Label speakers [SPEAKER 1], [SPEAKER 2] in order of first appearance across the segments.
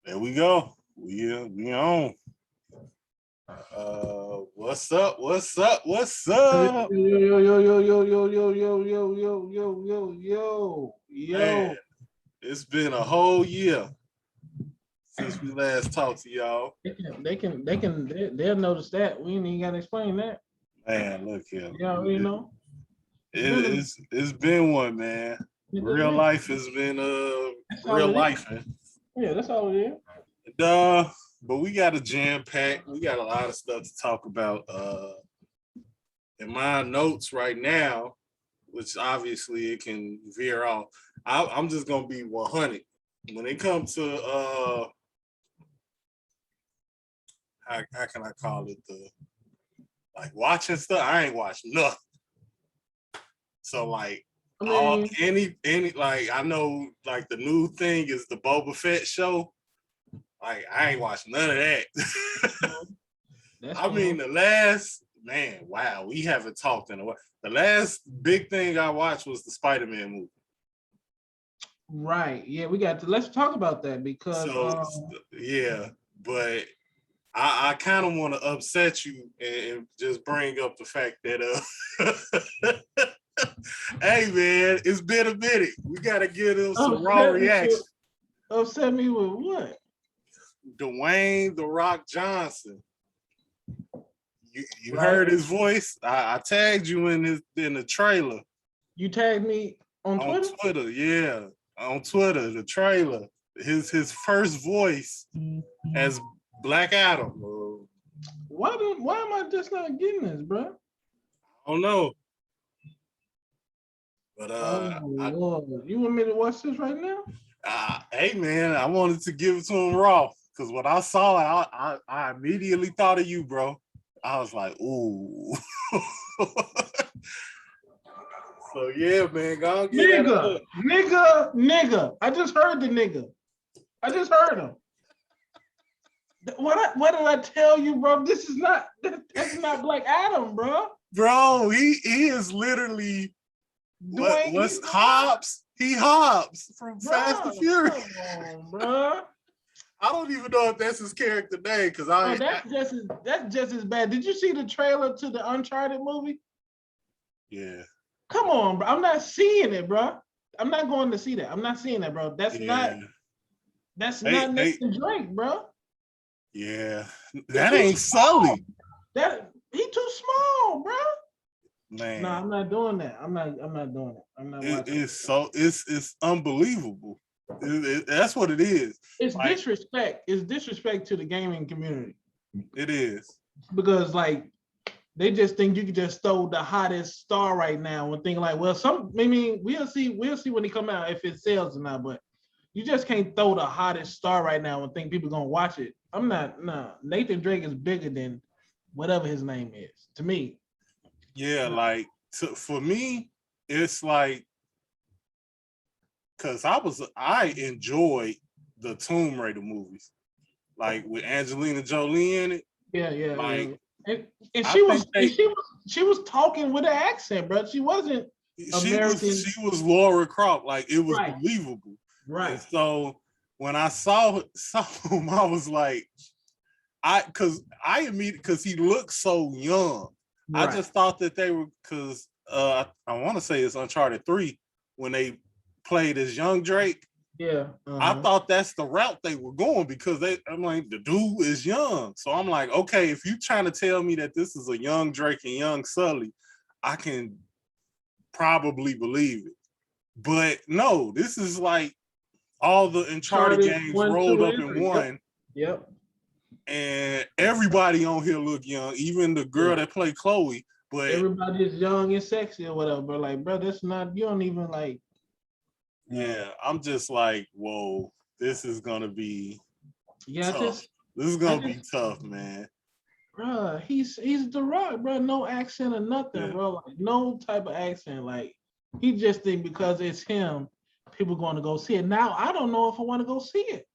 [SPEAKER 1] There we go. We on. What's up? What's up? What's up?
[SPEAKER 2] Yo.
[SPEAKER 1] Man, it's been a whole year since we last talked to y'all.
[SPEAKER 2] They'll notice that. We ain't even gotta explain that.
[SPEAKER 1] Man, look here.
[SPEAKER 2] Yeah, you know.
[SPEAKER 1] It's been one, man. Real life has been real life.
[SPEAKER 2] Yeah, that's all it is.
[SPEAKER 1] But we got a jam pack. We got a lot of stuff to talk about. In my notes right now, which obviously it can veer off. I'm just gonna be 100 when it comes to how can I call it, the like watching stuff. I ain't watched nothing. So like any like I know like the new thing is the Boba Fett show. Like I ain't watched none of that. I mean the last we haven't talked in a while. The last big thing I watched was the Spider-Man movie.
[SPEAKER 2] Right. Yeah, let's talk about that because
[SPEAKER 1] but I kind of want to upset you and just bring up the fact that hey man, it's been a minute. We gotta give them some raw reaction.
[SPEAKER 2] Upset me with what?
[SPEAKER 1] Dwayne "The Rock" Johnson. You heard his voice? I tagged you in the trailer.
[SPEAKER 2] You tagged me on Twitter?
[SPEAKER 1] On Twitter, yeah. On Twitter, the trailer. His first voice as Black Adam.
[SPEAKER 2] Why am I just not getting this, bro?
[SPEAKER 1] I don't know. But
[SPEAKER 2] Lord. You want me to watch this right now?
[SPEAKER 1] Hey man, I wanted to give it to him raw because when I saw it, I immediately thought of you, bro. I was like, ooh. So yeah, man, go get
[SPEAKER 2] nigga. I just heard the nigga. I just heard him. What did I tell you, bro? That's not Black Adam, bro.
[SPEAKER 1] Bro, he is literally what's Hobbs? He Hobbs from Fast and Furious.
[SPEAKER 2] Come on, bro.
[SPEAKER 1] I don't even know if that's his character name because
[SPEAKER 2] that's just as bad. Did you see the trailer to the Uncharted movie?
[SPEAKER 1] Yeah.
[SPEAKER 2] Come on, bro. I'm not seeing it, bro. I'm not going to see that. I'm not seeing that, bro. That's not Nathan Drake, bro.
[SPEAKER 1] Yeah. That ain't Sully.
[SPEAKER 2] He too small, bro.
[SPEAKER 1] Man.
[SPEAKER 2] No, I'm not doing that. I'm not doing it. I'm not watching
[SPEAKER 1] it's unbelievable. That's what it is.
[SPEAKER 2] It's like, disrespect. It's disrespect to the gaming community.
[SPEAKER 1] It is.
[SPEAKER 2] Because like they just think you can just throw the hottest star right now and think like, well, we'll see when he come out if it sells or not, but you just can't throw the hottest star right now and think people gonna watch it. Nathan Drake is bigger than whatever his name is to me.
[SPEAKER 1] Yeah, like for me, it's like because I enjoyed the Tomb Raider movies, like with Angelina Jolie in it.
[SPEAKER 2] Yeah. Like, and she was talking with an accent, bro. She wasn't American.
[SPEAKER 1] She was Laura Croft. Like it was believable.
[SPEAKER 2] Right.
[SPEAKER 1] And so when I saw him, I was like, because he looked so young. Right. I just thought that they were because I want to say it's Uncharted 3 when they played as young Drake.
[SPEAKER 2] Yeah.
[SPEAKER 1] I thought that's the route they were going because I'm like, the dude is young. So I'm like, okay, if you're trying to tell me that this is a young Drake and young Sully, I can probably believe it. But no, this is like all the Uncharted games rolled up in one.
[SPEAKER 2] Yep.
[SPEAKER 1] And everybody on here look young, even the girl that played Chloe. But
[SPEAKER 2] everybody's young and sexy or whatever. But like, bro, that's not. You don't even like.
[SPEAKER 1] Yeah, I'm just like, whoa, this is gonna be tough. This is gonna be tough, man.
[SPEAKER 2] Bro, he's The Rock, bro. No accent or nothing, bro. Like no type of accent. Like he just think because it's him, people going to go see it. Now I don't know if I want to go see it.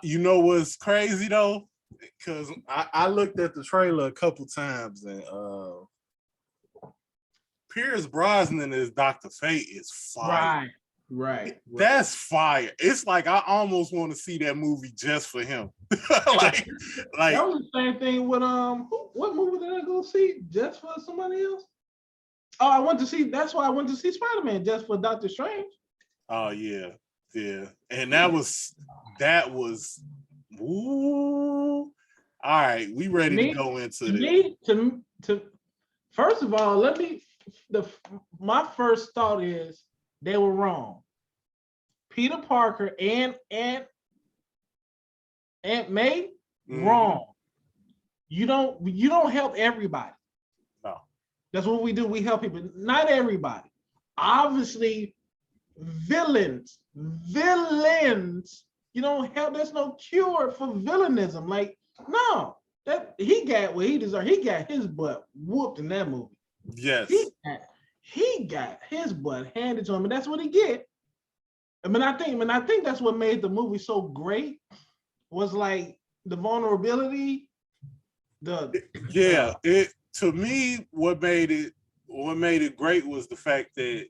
[SPEAKER 1] You know what's crazy though? Because I looked at the trailer a couple times and Pierce Brosnan as Dr. Fate is fire.
[SPEAKER 2] Right.
[SPEAKER 1] That's fire. It's like I almost want to see that movie just for him. like
[SPEAKER 2] that was the same thing with what movie did I go see just for somebody else? Oh, I went to see. That's why I went to see Spider-Man just for Doctor Strange.
[SPEAKER 1] Oh yeah, and that was. Ooh. All right, we ready to go into this.
[SPEAKER 2] To first of all, my first thought is they were wrong. Peter Parker and Aunt May wrong. You don't help everybody.
[SPEAKER 1] No.
[SPEAKER 2] That's what we do. We help people. Not everybody. Obviously, villains. You don't help. There's no cure for villainism. Like, no. That he got what he deserved. He got his butt whooped in that movie.
[SPEAKER 1] Yes.
[SPEAKER 2] He got his butt handed to him, and that's what he get. I think that's what made the movie so great was like the vulnerability.
[SPEAKER 1] To me, what made it great was the fact that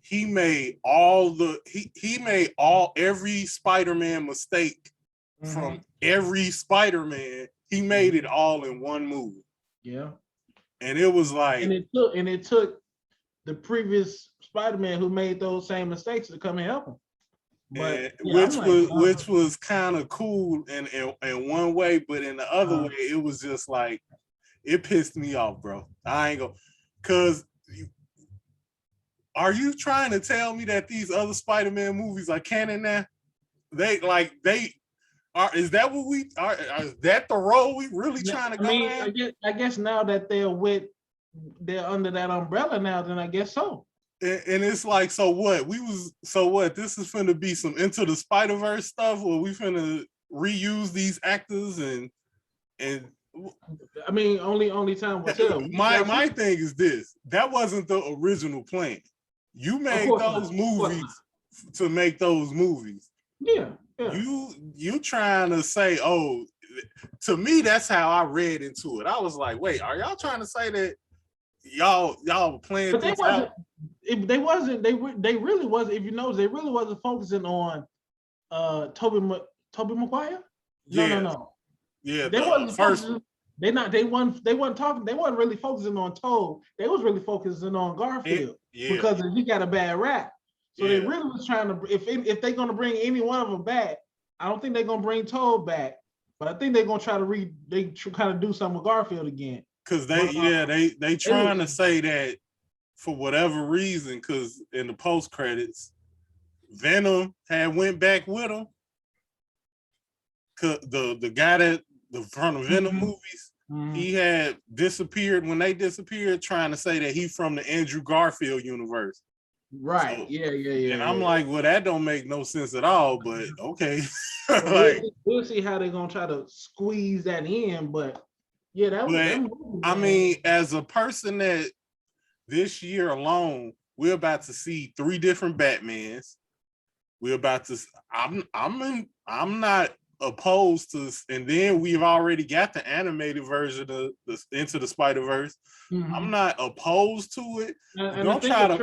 [SPEAKER 1] he made every Spider-Man mistake from every Spider-Man. He made it all in one movie.
[SPEAKER 2] Yeah.
[SPEAKER 1] And it was like,
[SPEAKER 2] and it took the previous Spider-Man who made those same mistakes to come and help him. But
[SPEAKER 1] which was kind of cool in one way, but in the other way, it was just like it pissed me off, bro. I ain't gonna, cause are you trying to tell me that these other Spider-Man movies are canon now? Is that what we are? Is that the role we really trying to go at?
[SPEAKER 2] I guess now that they're under that umbrella now, then I guess so.
[SPEAKER 1] And it's like, so what? This is finna be some Into the Spider-Verse stuff, or we finna reuse these actors and
[SPEAKER 2] I mean, only time will tell.
[SPEAKER 1] My thing is this: that wasn't the original plan. You made those movies to make those movies.
[SPEAKER 2] Yeah.
[SPEAKER 1] You trying to say, oh, to me, that's how I read into it. I was like, wait, are y'all trying to say that y'all playing this out?
[SPEAKER 2] They really wasn't. If you notice, they really wasn't focusing on Tobey Maguire. No.
[SPEAKER 1] Yeah,
[SPEAKER 2] they wasn't
[SPEAKER 1] first.
[SPEAKER 2] They wasn't really focusing on Tobe. They was really focusing on Garfield because he got a bad rap. So they really was trying to. If they're gonna bring any one of them back, I don't think they're gonna bring Tobe back. But I think they're gonna try to kind of do something with Garfield again.
[SPEAKER 1] Because they trying to say that for whatever reason, because in the post credits, Venom had went back with him. The guy from the Venom movies, he had disappeared when they disappeared, trying to say that he from the Andrew Garfield universe.
[SPEAKER 2] Right. So, yeah.
[SPEAKER 1] And I'm like, well, that don't make no sense at all, but okay.
[SPEAKER 2] We'll see how they're gonna try to squeeze that in, but yeah, that was.
[SPEAKER 1] I mean, as a person that this year alone, we're about to see 3 different Batmans. We're about to. I'm not opposed to, and then we've already got the animated version of Into the Spider-Verse. I'm not opposed to it.
[SPEAKER 2] And don't try to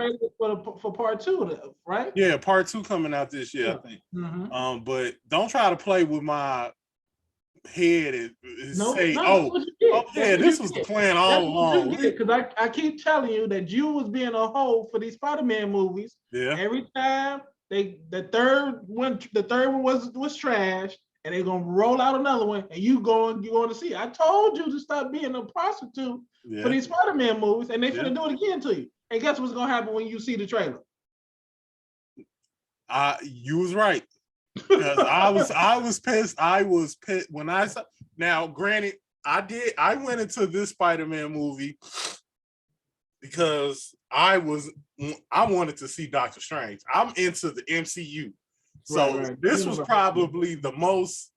[SPEAKER 2] for part 2, right?
[SPEAKER 1] Yeah, part 2 coming out this year, I think. But don't try to play with my head and say, this was the plan all along.
[SPEAKER 2] Because I keep telling you that you was being a hoe for these Spider-Man movies.
[SPEAKER 1] Yeah.
[SPEAKER 2] Every time the third one was trash. And they're gonna roll out another one, and you're going to see. I told you to stop being a prostitute for these Spider-Man movies, and they're gonna do it again to you. And guess what's gonna happen when you see the trailer?
[SPEAKER 1] You was right. Because I was pissed. I was pissed when I saw. Now, granted, I went into this Spider-Man movie because I wanted to see Doctor Strange. I'm into the MCU. So this was probably the most,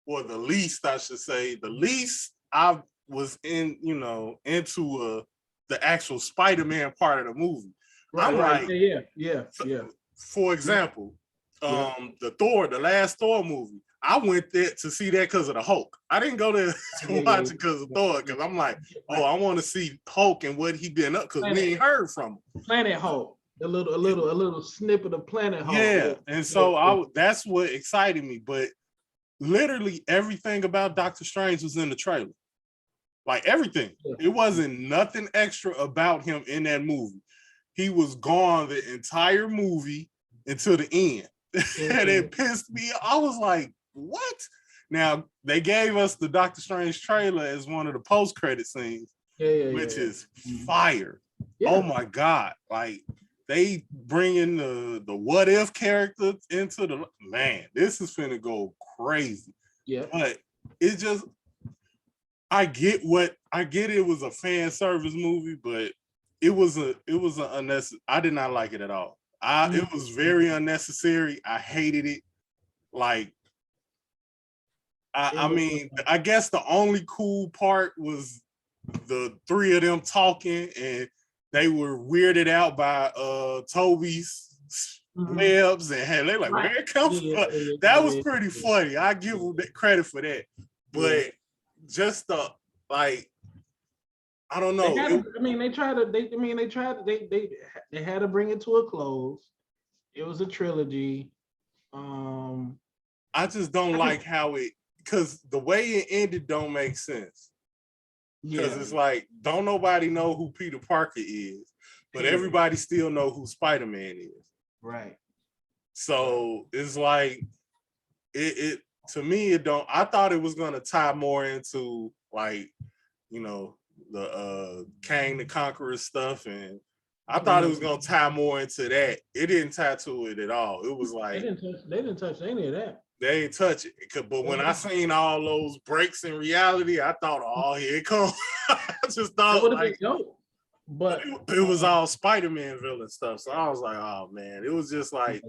[SPEAKER 1] or the least, I should say, the least I was into the actual Spider-Man part of the movie. For example, the last Thor movie, I went there to see that because of the Hulk. I didn't go there to watch it because of Thor, because I'm like, I want to see Hulk and what he been up, because we ain't heard from him.
[SPEAKER 2] Planet Hulk. a little snippet of Planet Hulk.
[SPEAKER 1] Yeah, and so that's what excited me. But literally everything about Doctor Strange was in the trailer. Like everything. Yeah. It wasn't nothing extra about him in that movie. He was gone the entire movie until the end. And it pissed me. I was like, what? Now, they gave us the Doctor Strange trailer as one of the post-credit scenes, which is fire. Yeah. Oh my God. Like, they bring in the what if character into the man. This is finna go crazy. Yeah. But it's just I get it was a fan service movie, but it was an unnecessary. I did not like it at all. It was very unnecessary. I hated it. Like, I mean, I guess the only cool part was the three of them talking, and they were weirded out by Toby's webs, and they're like, where it comes from? That was pretty funny. I give them credit for that. But just the like, I don't know.
[SPEAKER 2] They had to bring it to a close. It was a trilogy.
[SPEAKER 1] I just don't like how it, because the way it ended don't make sense. Because it's like, don't nobody know who Peter Parker is, but everybody still know who Spider-Man is.
[SPEAKER 2] Right.
[SPEAKER 1] So it's like, it to me, it don't, I thought it was going to tie more into like, you know, the Kang the Conqueror stuff, and I thought it was going to tie more into that. It didn't tie to it at all. It was like,
[SPEAKER 2] they didn't touch any of that.
[SPEAKER 1] They ain't touch it. But when I seen all those breaks in reality, I thought, oh, here it comes. I just thought like, but it was all Spider-Man villain stuff. So I was like, oh man, it was just like,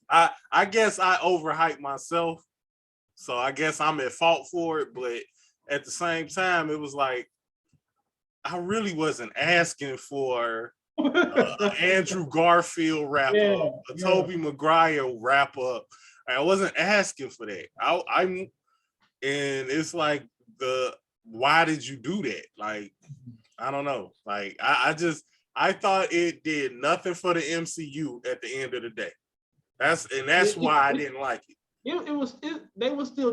[SPEAKER 1] I guess I overhyped myself. So I guess I'm at fault for it. But at the same time, it was like, I really wasn't asking for Andrew Garfield wrap up, a Tobey Maguire wrap up. I wasn't asking for that. And it's like why did you do that? Like, I don't know. Like, I thought it did nothing for the MCU at the end of the day. That's why I didn't like it.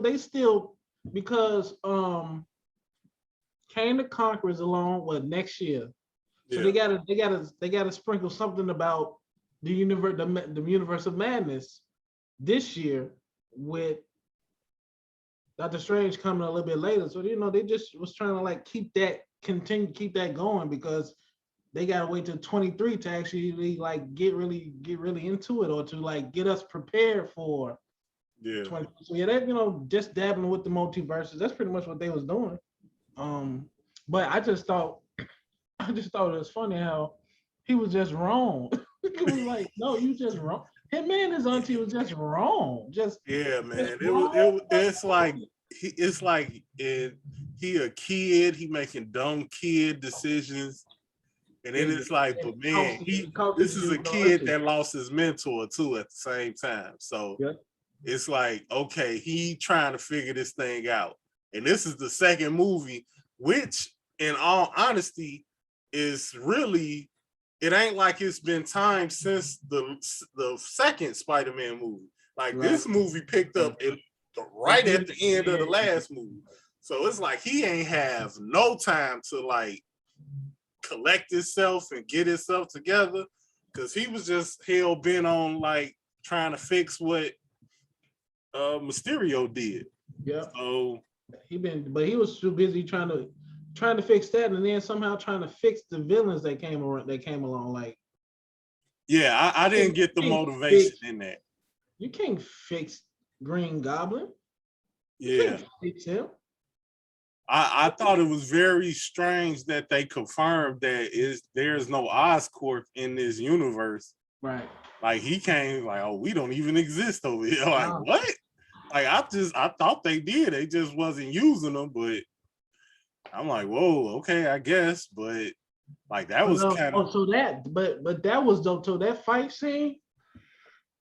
[SPEAKER 2] They still because Kang the Conqueror is along next year. So they gotta sprinkle something about the universe of madness this year with Doctor Strange coming a little bit later. So they just was trying to like keep that going, because they gotta wait till 23 to actually like get really into it, or to like get us prepared for 20. So that just dabbling with the multiverses. That's pretty much what they was doing. But I just thought it was funny how he was just wrong. It was like, no, you just wrong. Him and his auntie was just wrong.
[SPEAKER 1] Man. It's like he a kid. He making dumb kid decisions, and then it's like, but man, this is a kid that lost his mentor too at the same time. So it's like, okay, he trying to figure this thing out, and this is the second movie, which, in all honesty, is really. It ain't like it's been time since the second Spider-Man movie. Like, this movie picked up right at the end of the last movie. So it's like he ain't have no time to like collect himself and get himself together, because he was just hell-bent on like trying to fix what Mysterio did.
[SPEAKER 2] Yeah.
[SPEAKER 1] So
[SPEAKER 2] he was too busy trying to fix that, and then somehow trying to fix the villains that came along. Like,
[SPEAKER 1] I didn't get the motivation in that.
[SPEAKER 2] You can't fix Green Goblin.
[SPEAKER 1] You can't fix him. I thought it was very strange that they confirmed that there's no Oscorp in this universe.
[SPEAKER 2] Right.
[SPEAKER 1] Like, he came like, oh, we don't even exist over here. Like, what? Like, I thought they did. They just wasn't using them, but I'm like, whoa, okay, I guess, but like that was kind of.
[SPEAKER 2] But that was dope too. That fight scene.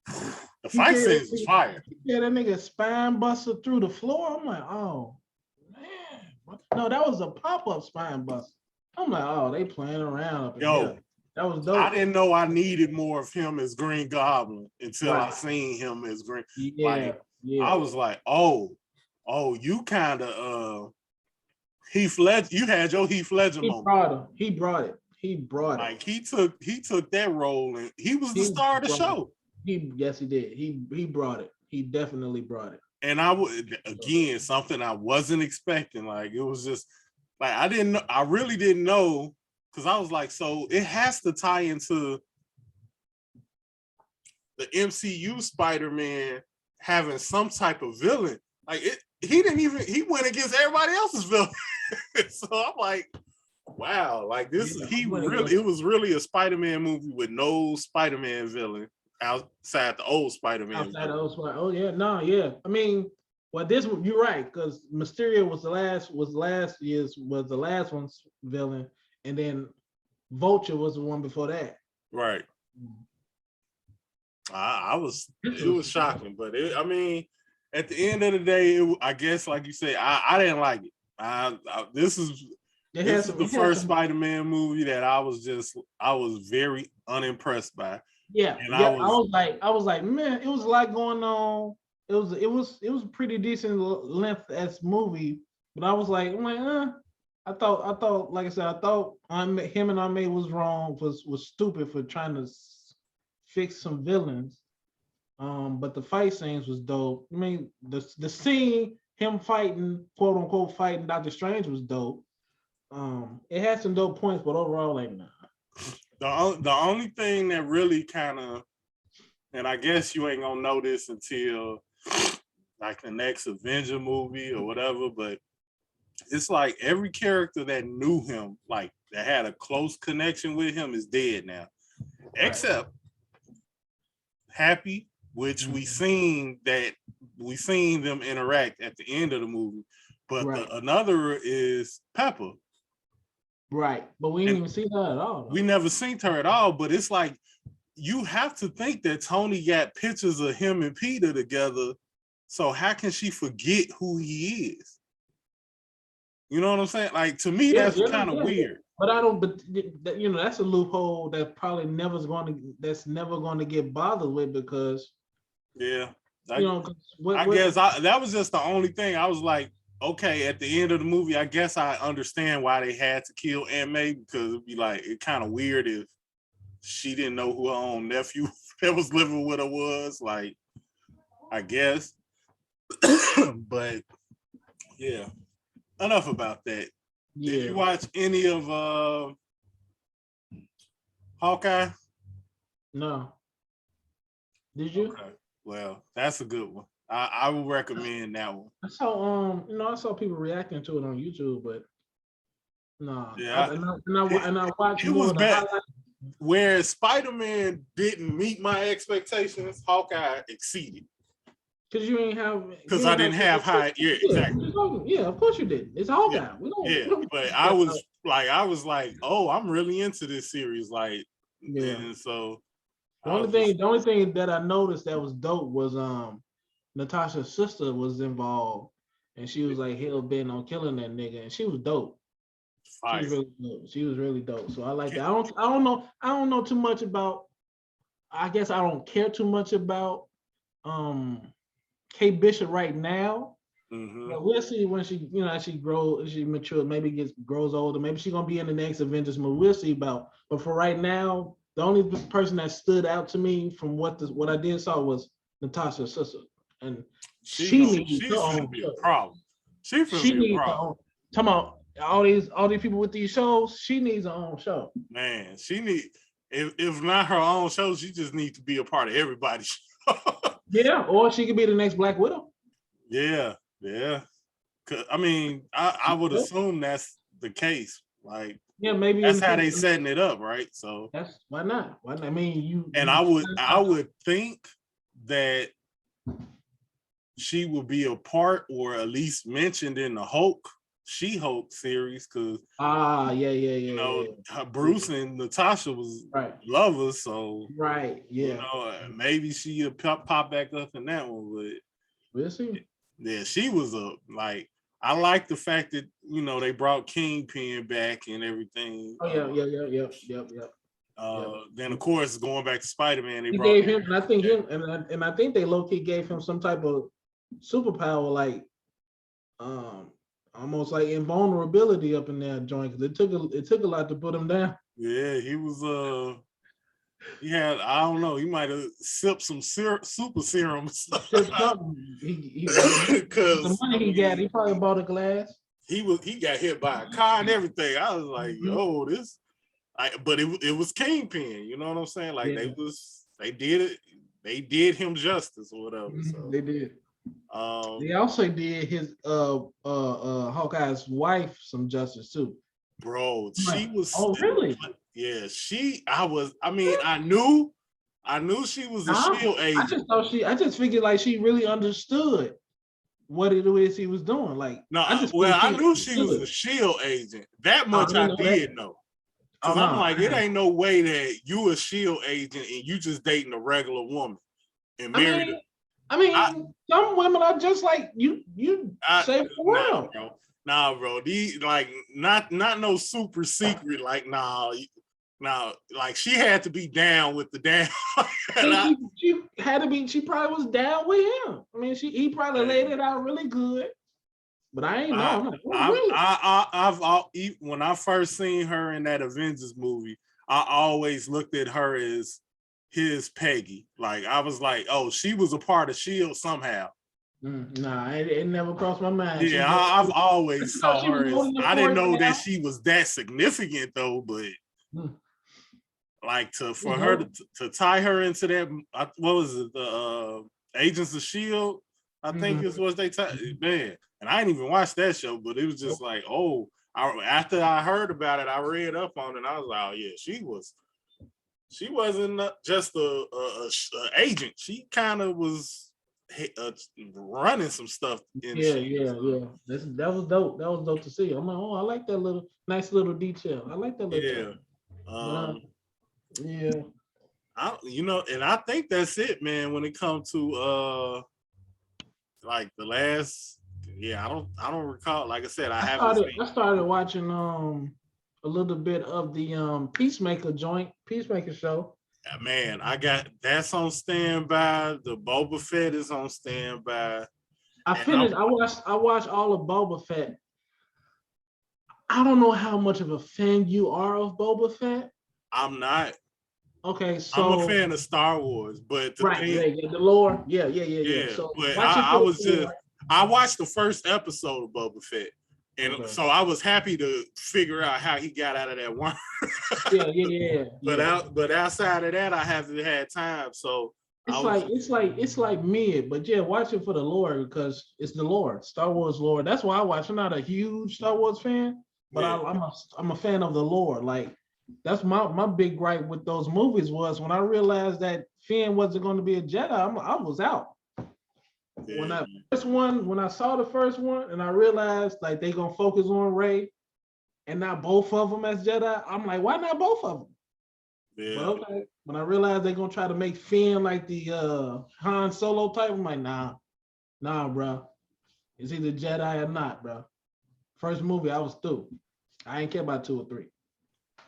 [SPEAKER 1] The fight scene was fire.
[SPEAKER 2] Yeah, that nigga spine buster through the floor. I'm like, oh man, no, that was a pop-up spine buster. I'm like, oh, they playing around up in here. That was dope.
[SPEAKER 1] I didn't know I needed more of him as Green Goblin until I seen him as Green.
[SPEAKER 2] Yeah,
[SPEAKER 1] I was like, oh, you kind of Heath Ledger. You had your Heath Ledger moment.
[SPEAKER 2] He brought it.
[SPEAKER 1] Like he took that role and he was the star of the show.
[SPEAKER 2] Yes, he did. He brought it. He definitely brought it.
[SPEAKER 1] And I would again something I wasn't expecting. Like it was just like I really didn't know, because I was like, so it has to tie into the MCU Spider-Man having some type of villain. Like he went against everybody else's villain. So I'm like, wow, like this, it was really a Spider-Man movie with no Spider-Man villain outside the old Spider-Man.
[SPEAKER 2] Oh yeah, no, yeah. I mean, well, this you're right, because Mysterio was the last one's villain, and then Vulture was the one before that.
[SPEAKER 1] Right. It was shocking, but I mean, at the end of the day, I guess, like you say, I didn't like it. This is the first Spider-Man movie that I was very unimpressed by.
[SPEAKER 2] Yeah, and I was like, man, it was a lot going on. It was a pretty decent length as movie, but I was like, I thought, like I said, I thought him and Ame was wrong, was stupid for trying to fix some villains. But the fight scenes was dope. I mean, the scene, him fighting, quote unquote, fighting Doctor Strange was dope. It had some dope points, but overall, like, nah.
[SPEAKER 1] The only thing that really kind of, and I guess you ain't gonna know this until like the next Avenger movie or whatever, but it's like every character that knew him, like that had a close connection with him, is dead now, except Happy, which we seen them interact at the end of the movie, but another is Pepper.
[SPEAKER 2] Right, but we didn't even see her at all.
[SPEAKER 1] We never seen her at all, but it's like you have to think that Tony got pictures of him and Peter together, so how can she forget who he is? You know what I'm saying? Like, to me, that's kind of weird.
[SPEAKER 2] But I don't. But you know, that's a loophole that probably never going to get bothered with, because
[SPEAKER 1] I guess that was just the only thing. I was like, okay, at the end of the movie, I guess I understand why they had to kill Aunt May, because it'd be like, it kind of weird if she didn't know who her own nephew that was living with her was. Like, I guess. But yeah, enough about that. Yeah. Did you watch any of Hawkeye?
[SPEAKER 2] No. Did you?
[SPEAKER 1] Okay. Well, that's a good one. I would recommend that one.
[SPEAKER 2] I saw people reacting to it on YouTube, but no.
[SPEAKER 1] Yeah.
[SPEAKER 2] And I watched
[SPEAKER 1] it was bad. Where Spider-Man didn't meet my expectations, Hawkeye exceeded.
[SPEAKER 2] Because you ain't have.
[SPEAKER 1] Because I didn't have high. Yeah, exactly.
[SPEAKER 2] Yeah, of course you did. It's Hawkeye.
[SPEAKER 1] But I was like, oh, I'm really into this series. Like, and so.
[SPEAKER 2] The only thing that I noticed that was dope was Natasha's sister was involved, and she was like hell bent on killing that nigga, and she was dope. She was really dope. So I like that. I don't know too much about. I guess I don't care too much about Kate Bishop right now.
[SPEAKER 1] Mm-hmm.
[SPEAKER 2] But we'll see when she grows, she matures, maybe grows older. Maybe she's gonna be in the next Avengers movie. We'll see about. But for right now, the only person that stood out to me from what I did saw was Natasha's sister, and she needs her own show.
[SPEAKER 1] Problem. She needs her own.
[SPEAKER 2] Talking about all these people with these shows, she needs her own show.
[SPEAKER 1] Man, she need if not her own show, she just needs to be a part of everybody's show.
[SPEAKER 2] Yeah, or she could be the next Black Widow.
[SPEAKER 1] Yeah. I mean, I would assume that's the case. Like,
[SPEAKER 2] yeah, maybe
[SPEAKER 1] that's how they setting it up, right? So
[SPEAKER 2] that's why not? I mean,
[SPEAKER 1] I would think that she would be a part, or at least mentioned in the She-Hulk series, because Bruce and Natasha was lovers, so maybe she'll pop back up in that one, but
[SPEAKER 2] we'll see.
[SPEAKER 1] Yeah, she was I like the fact that they brought Kingpin back and everything.
[SPEAKER 2] Oh yeah.
[SPEAKER 1] Then of course going back to Spider-Man, they
[SPEAKER 2] he
[SPEAKER 1] brought
[SPEAKER 2] gave him, and I think they low key gave him some type of superpower, like almost like invulnerability up in that joint, because it took a lot to put him down.
[SPEAKER 1] Yeah, he was he had, I don't know, he might have sipped some super serum stuff.
[SPEAKER 2] Because the money he got, he probably bought a glass.
[SPEAKER 1] He got hit by a car and everything. I was like, yo, this. But it was Kingpin. You know what I'm saying? Like they did him justice or whatever. So
[SPEAKER 2] they did. They also did his Hawkeye's wife some justice too.
[SPEAKER 1] Bro, she was.
[SPEAKER 2] Oh, really?
[SPEAKER 1] Yeah, I knew she was a SHIELD agent.
[SPEAKER 2] I just figured like she really understood what it is he was doing. Like,
[SPEAKER 1] I knew she was a SHIELD agent. That much I did know. Because I'm like, it ain't no way that you a SHIELD agent and you just dating a regular woman and married her.
[SPEAKER 2] I mean, some women are just like you say for real.
[SPEAKER 1] Nah, bro. These like not no super secret. Like like she had to be down with the damn.
[SPEAKER 2] she had to be. She probably was down with him. I mean, he probably laid it out really good. But I ain't know.
[SPEAKER 1] When I first seen her in that Avengers movie, I always looked at her as his Peggy. Like I was like, oh, she was a part of SHIELD somehow.
[SPEAKER 2] Nah, it never crossed my mind.
[SPEAKER 1] Yeah, I've always saw her as. I didn't know that she was that significant though, but like for her to tie her into that, what was it? The Agents of SHIELD, I think is what they man. And I didn't even watch that show, but it was just like, oh, after I heard about it, I read up on it. And I was like, oh yeah, she wasn't just a agent. She kind of was running some stuff.
[SPEAKER 2] Yeah. That was dope. That was dope to see. I'm like, oh, I like that nice little detail. I like that little. Yeah.
[SPEAKER 1] And I think that's it, man. When it comes to like the last. Yeah, I don't recall. Like I said, I
[SPEAKER 2] started watching a little bit of the Peacemaker show.
[SPEAKER 1] Yeah, man, that's on standby. The Boba Fett is on standby.
[SPEAKER 2] I watched all of Boba Fett. I don't know how much of a fan you are of Boba Fett.
[SPEAKER 1] I'm not.
[SPEAKER 2] Okay, so
[SPEAKER 1] I'm a fan of Star Wars, but
[SPEAKER 2] the lore. Yeah.
[SPEAKER 1] So but I watched the first episode of Boba Fett, and so I was happy to figure out how he got out of that worm. But outside of that, I haven't had time. So
[SPEAKER 2] it's like mid, but yeah, watch it for the lore because it's the lore, Star Wars lore. That's why I watch. I'm not a huge Star Wars fan, but I'm a fan of the lore. Like that's my big gripe with those movies was when I realized that Finn wasn't going to be a Jedi, I was out. Yeah. When I saw the first one and I realized like they gonna focus on Rey and not both of them as Jedi, I'm like, why not both of them? Yeah. But okay. When I realized they're gonna try to make Finn like the Han Solo type, I'm like, nah, bro. It's either Jedi or not, bro. First movie, I was through. I ain't care about 2 or 3.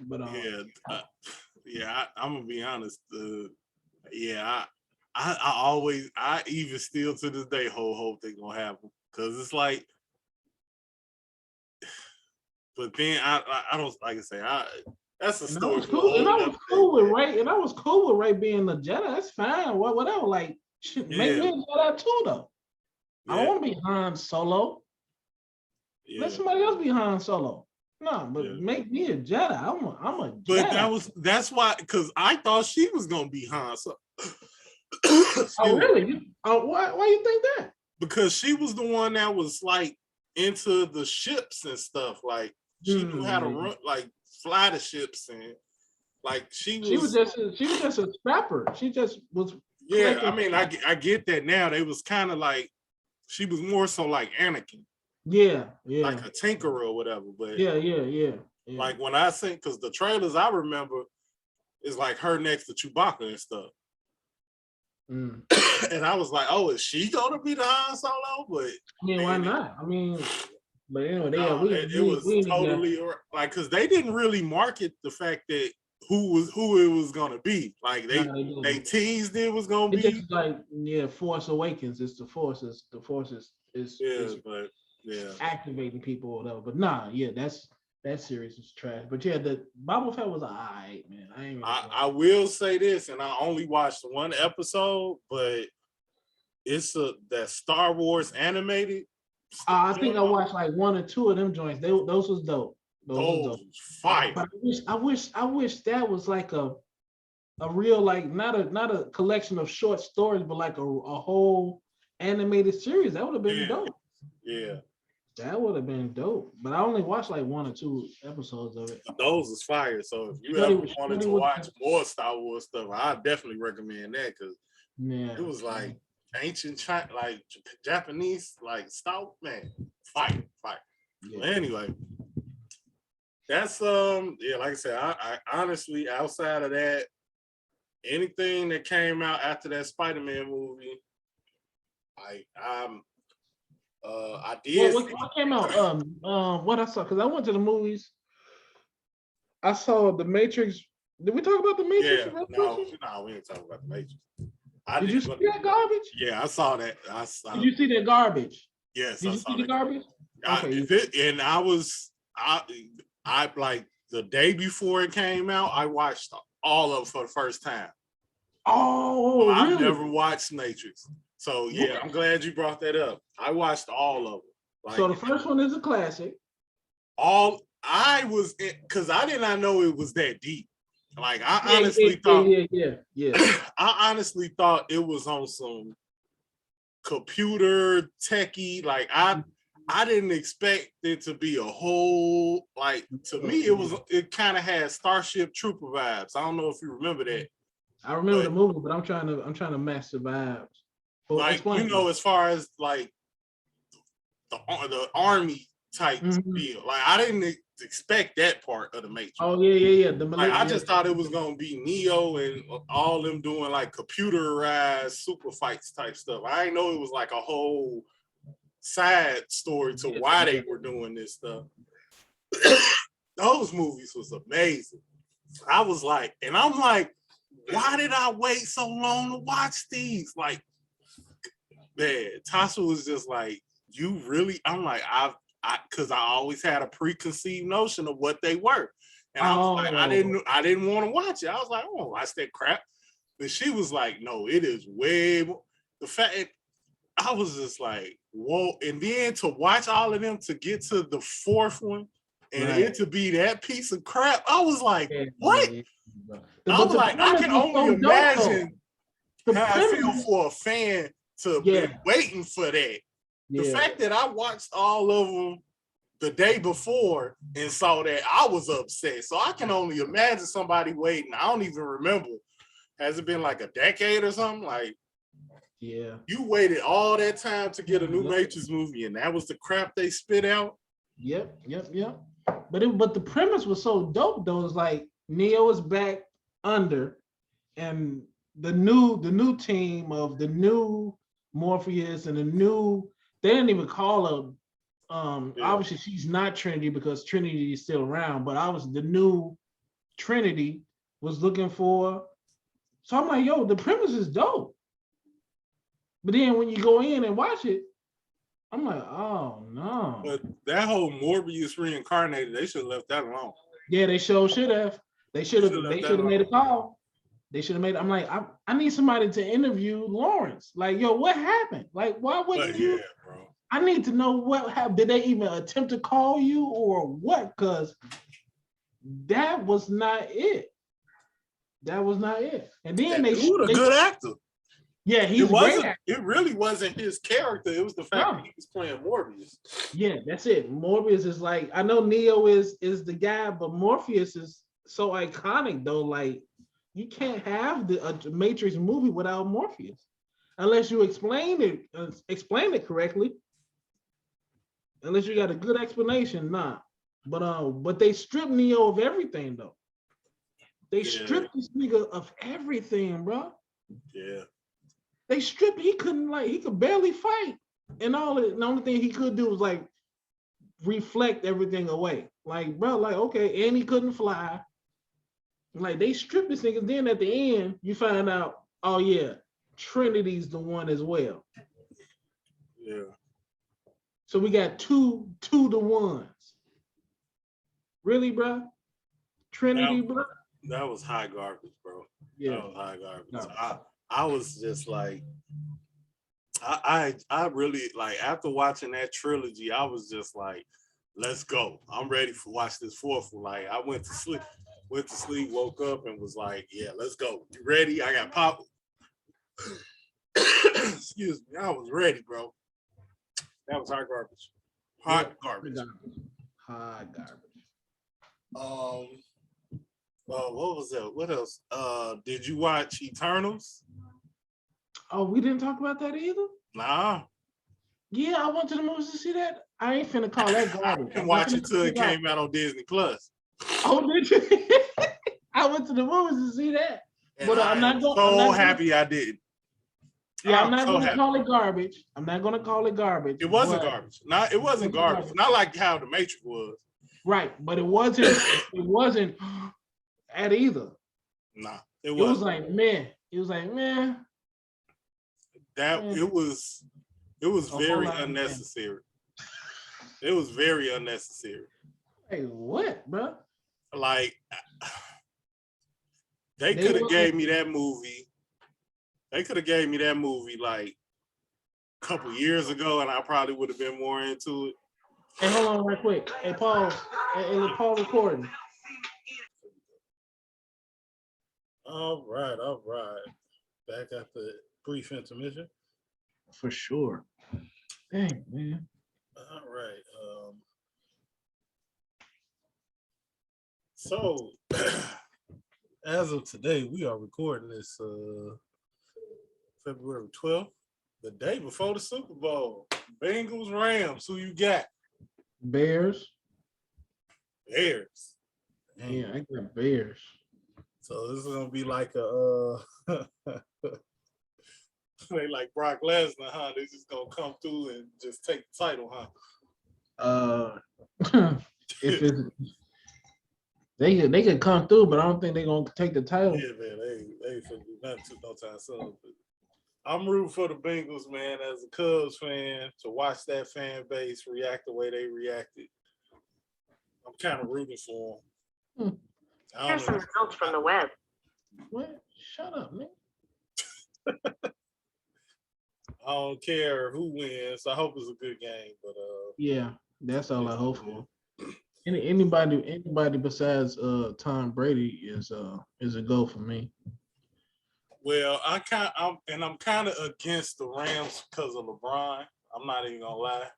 [SPEAKER 2] But
[SPEAKER 1] I'm gonna be honest. I even still to this day hope they're gonna have them because it's like, but then I don't like I say that's a story.
[SPEAKER 2] And I was cool with Rey being the Jedi. That's fine. Whatever. Like make me a Jedi too though. Yeah. I don't want to be Han Solo. Yeah. Let somebody else be Han Solo. No, but make me a Jedi. I'm a Jedi.
[SPEAKER 1] But that's why because I thought she was gonna be Han Solo.
[SPEAKER 2] Oh really? Why you think that?
[SPEAKER 1] Because she was the one that was like into the ships and stuff. Like she knew how to run, like fly the ships, and like she was just
[SPEAKER 2] a scrapper. She just was.
[SPEAKER 1] Yeah, I mean, I get that now. They was kind of like she was more so like Anakin.
[SPEAKER 2] Yeah.
[SPEAKER 1] Like a tinkerer or whatever. But
[SPEAKER 2] yeah.
[SPEAKER 1] Like when I think, because the trailers I remember is like her next to Chewbacca and stuff. And I was like, oh, is she gonna be the Han Solo? But
[SPEAKER 2] I mean, why not? I mean, but anyway,
[SPEAKER 1] it was totally like because they didn't really market the fact that who it was gonna be. Like they teased it was gonna be.
[SPEAKER 2] Just like Force Awakens. It's the Force is
[SPEAKER 1] but
[SPEAKER 2] activating people or whatever. But that series was trash. But the Boba Fett was alright, man.
[SPEAKER 1] I will say this, and I only watched one episode, but it's that Star Wars animated.
[SPEAKER 2] I think I watched like one or two of them joints. Those was dope.
[SPEAKER 1] Those fire.
[SPEAKER 2] But I wish that was like a real, like not a collection of short stories, but like a whole animated series. That would have been dope.
[SPEAKER 1] Yeah.
[SPEAKER 2] That would have been dope. But I only watched like one or two episodes of it.
[SPEAKER 1] Those is fire. So if you ever wanted to watch more Star Wars stuff, I definitely recommend that because it was like ancient China, like Japanese, like Star, man, fire. Yeah. But anyway, that's like I said, I honestly, outside of that, anything that came out after that Spider-Man movie, I did.
[SPEAKER 2] What came out? What I saw, because I went to the movies. I saw The Matrix. Did we talk about The Matrix?
[SPEAKER 1] Yeah, no, we didn't talk about The Matrix.
[SPEAKER 2] Did you see that garbage?
[SPEAKER 1] Yeah, I saw that.
[SPEAKER 2] Did you see that garbage?
[SPEAKER 1] Yes,
[SPEAKER 2] Did you see the garbage?
[SPEAKER 1] And I like the day before it came out, I watched all of it for the first time.
[SPEAKER 2] Oh, really?
[SPEAKER 1] I've never watched Matrix. So yeah, I'm glad you brought that up. I watched all of them. Like,
[SPEAKER 2] so the first one is a classic.
[SPEAKER 1] Because I did not know it was that deep. Like I honestly thought. I honestly thought it was on some computer techie. Like I didn't expect it to be a whole, like, to me it kind of had Starship Trooper vibes. I don't know if you remember that.
[SPEAKER 2] I remember the movie, but I'm trying to match the vibes. Well,
[SPEAKER 1] like, as far as like the army type feel, like I didn't expect that part of the Matrix.
[SPEAKER 2] Oh yeah.
[SPEAKER 1] I just thought it was gonna be Neo and all them doing like computerized super fights type stuff. I didn't know it was like a whole side story to why they were doing this stuff. Those movies was amazing. I'm like, why did I wait so long to watch these? Like, man, Tasha was just like, you really? I'm like, because I always had a preconceived notion of what they were, and I was like, I didn't want to watch it. I was like, I won't watch that crap. But she was like, no, it is way more. The fact, I was just like, whoa. And then to watch all of them to get to the fourth one and it to be that piece of crap, I was like, what? I was like, I can only imagine how I feel for a fan to be waiting for that. The fact that I watched all of them the day before and saw that, I was upset. So I can only imagine somebody waiting. I don't even remember. Has it been like a decade or something? Like, you waited all that time to get a new Matrix movie, and that was the crap they spit out. Yep.
[SPEAKER 2] But the premise was so dope though. It's like Neo is back under, and the new team of the new Morpheus and the new, they didn't even call her. Obviously she's not Trinity because Trinity is still around, but obviously the new Trinity was looking for. So I'm like, yo, the premise is dope. But then when you go in and watch it, I'm like, oh no.
[SPEAKER 1] But that whole Morbius reincarnated, they should have left that alone.
[SPEAKER 2] Yeah, they should have. They should have made a call. They should have made. I'm like, I need somebody to interview Lawrence. Like, yo, what happened? Like, why wouldn't you?
[SPEAKER 1] Bro.
[SPEAKER 2] I need to know what happened. Did they even attempt to call you or what? Because that was not it. That was not it. And then they
[SPEAKER 1] a good actor.
[SPEAKER 2] Yeah,
[SPEAKER 1] it really wasn't his character. It was the fact that he was playing Morbius.
[SPEAKER 2] Yeah, that's it. Morbius is like, I know Neo is the guy, but Morpheus is so iconic though. Like, you can't have a Matrix movie without Morpheus unless you explain it correctly. Unless you got a good explanation, nah. But they stripped Neo of everything though. They stripped this nigga of everything, bro.
[SPEAKER 1] Yeah.
[SPEAKER 2] They stripped. He could barely fight, and the only thing he could do was like reflect everything away. Like, bro, like, okay, and he couldn't fly. Like they stripped this nigga. Then at the end, you find out, oh yeah, Trinity's the one as well.
[SPEAKER 1] Yeah.
[SPEAKER 2] So we got two to ones. Really, bro? Trinity, bro?
[SPEAKER 1] That was high garbage, bro.
[SPEAKER 2] Yeah.
[SPEAKER 1] That was high garbage.
[SPEAKER 2] No.
[SPEAKER 1] I was just like, I really like after watching that trilogy, I was just like, let's go. I'm ready to watch this fourth one. Like I went to sleep, woke up and was like, yeah, let's go. You ready? I got pop. Excuse me. I was ready, bro. That was hot garbage. Hot garbage.
[SPEAKER 2] Hot garbage.
[SPEAKER 1] What was that? What else? Did you watch Eternals?
[SPEAKER 2] Oh, we didn't talk about that either?
[SPEAKER 1] Nah.
[SPEAKER 2] Yeah, I went to the movies to see that. I ain't finna call that garbage.
[SPEAKER 1] I didn't watch it till it came out on Disney Plus.
[SPEAKER 2] Oh, did you? I went to the movies to see that.
[SPEAKER 1] And
[SPEAKER 2] But
[SPEAKER 1] I'm not so happy I didn't.
[SPEAKER 2] Yeah, I'm not gonna call it garbage. I'm not gonna call it garbage.
[SPEAKER 1] It wasn't garbage. It wasn't garbage. Not like how the Matrix was.
[SPEAKER 2] Right, but it wasn't. It wasn't at either.
[SPEAKER 1] Nah,
[SPEAKER 2] it was like man. It was like man.
[SPEAKER 1] That man. It was very unnecessary. It was very unnecessary.
[SPEAKER 2] Hey, what, bro?
[SPEAKER 1] Like they could have gave me that movie. They could have gave me that movie like a couple years ago, and I probably would have been more into it.
[SPEAKER 2] Hey, hold on right quick. Hey, pause. Hey, pause recording.
[SPEAKER 1] All right. Back at the brief intermission.
[SPEAKER 2] For sure. Dang, man.
[SPEAKER 1] All right. So, as of today, we are recording this February 12th, the day before the Super Bowl. Bengals, Rams, who you got?
[SPEAKER 2] Bears.
[SPEAKER 1] Dang.
[SPEAKER 2] Yeah, I got Bears.
[SPEAKER 1] So this is gonna be like a they like Brock Lesnar, huh? They just gonna come through and just take the title,
[SPEAKER 2] huh? If it's they could come through, but I don't think they're gonna take the title.
[SPEAKER 1] Yeah, man, they ain't finna do nothing no time soon. I'm rooting for the Bengals, man, as a Cubs fan, to watch that fan base react the way they reacted. I'm kind of rooting for them.
[SPEAKER 3] Here's some results from the web.
[SPEAKER 2] What? Shut up, man.
[SPEAKER 1] I don't care who wins. I hope it's a good game, but
[SPEAKER 2] yeah, that's all I hope for. Anybody besides Tom Brady is a go for me.
[SPEAKER 1] Well, I'm kind of against the Rams because of LeBron. I'm not even gonna lie,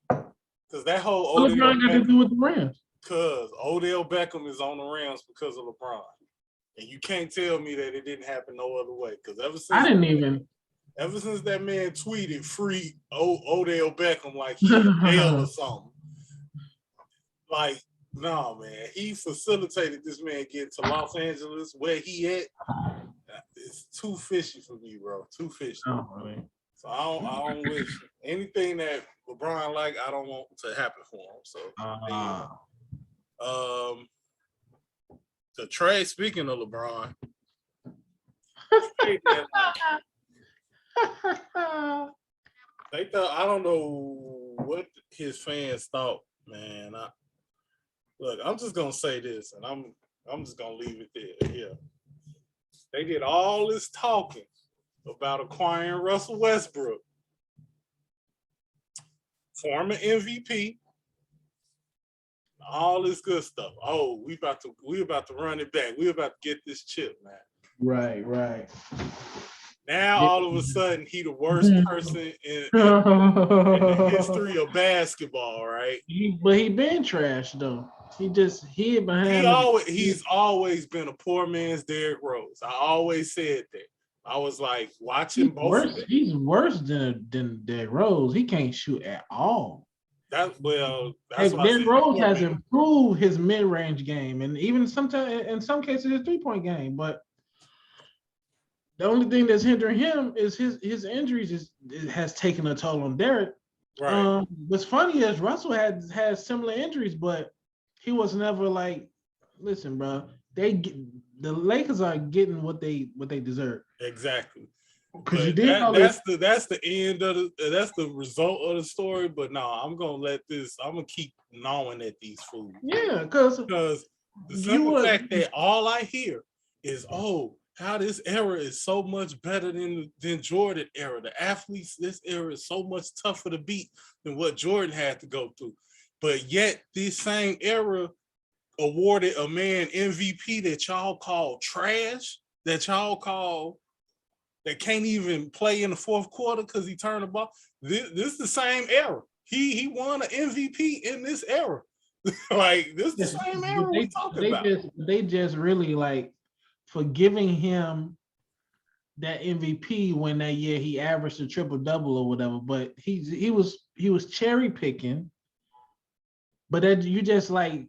[SPEAKER 1] because that whole
[SPEAKER 2] LeBron got to do with the Rams.
[SPEAKER 1] Because Odell Beckham is on the Rams because of LeBron, and you can't tell me that it didn't happen no other way. Because ever since that man tweeted free Odell Beckham like he in jail or something, like no man, he facilitated this man getting to Los Angeles where he at. It's too fishy for me, bro. Too fishy.
[SPEAKER 2] Oh, man.
[SPEAKER 1] So I don't wish anything that LeBron like. I don't want to happen for him. So the trade. Speaking of LeBron, they thought, I don't know what his fans thought, man. Look, I'm just gonna say this, and I'm just gonna leave it there. Yeah. They did all this talking about acquiring Russell Westbrook, former MVP, all this good stuff. Oh, we about to run it back. We about to get this chip, man.
[SPEAKER 2] Right.
[SPEAKER 1] Now all of a sudden he the worst person in the history of basketball, right?
[SPEAKER 2] But he been trash though. He just hid behind.
[SPEAKER 1] He's always been a poor man's Derrick Rose. I always said that. I was like watching both.
[SPEAKER 2] He's worse than Derrick Rose. He can't shoot at all.
[SPEAKER 1] That's
[SPEAKER 2] Derrick Rose has improved his mid-range game, and even sometimes in some cases his three-point game. But the only thing that's hindering him is his injuries has taken a toll on Derrick.
[SPEAKER 1] Right.
[SPEAKER 2] What's funny is Russell had similar injuries, but he was never like, listen, bro, the Lakers are getting what they deserve.
[SPEAKER 1] Exactly.
[SPEAKER 2] Because you did know
[SPEAKER 1] that's the end of that's the result of the story. But no, I'm gonna keep gnawing at these fools.
[SPEAKER 2] Yeah, because
[SPEAKER 1] the simple fact that all I hear is, oh, how this era is so much better than Jordan era. The athletes, this era is so much tougher to beat than what Jordan had to go through. But yet this same era awarded a man MVP that y'all call trash, that can't even play in the fourth quarter because he turned the ball. This is the same era. He won an MVP in this era. Like, this is the same era we talking about.
[SPEAKER 2] They just really, like, for giving him that MVP when that year he averaged a triple-double or whatever, but he was cherry picking. But that you just like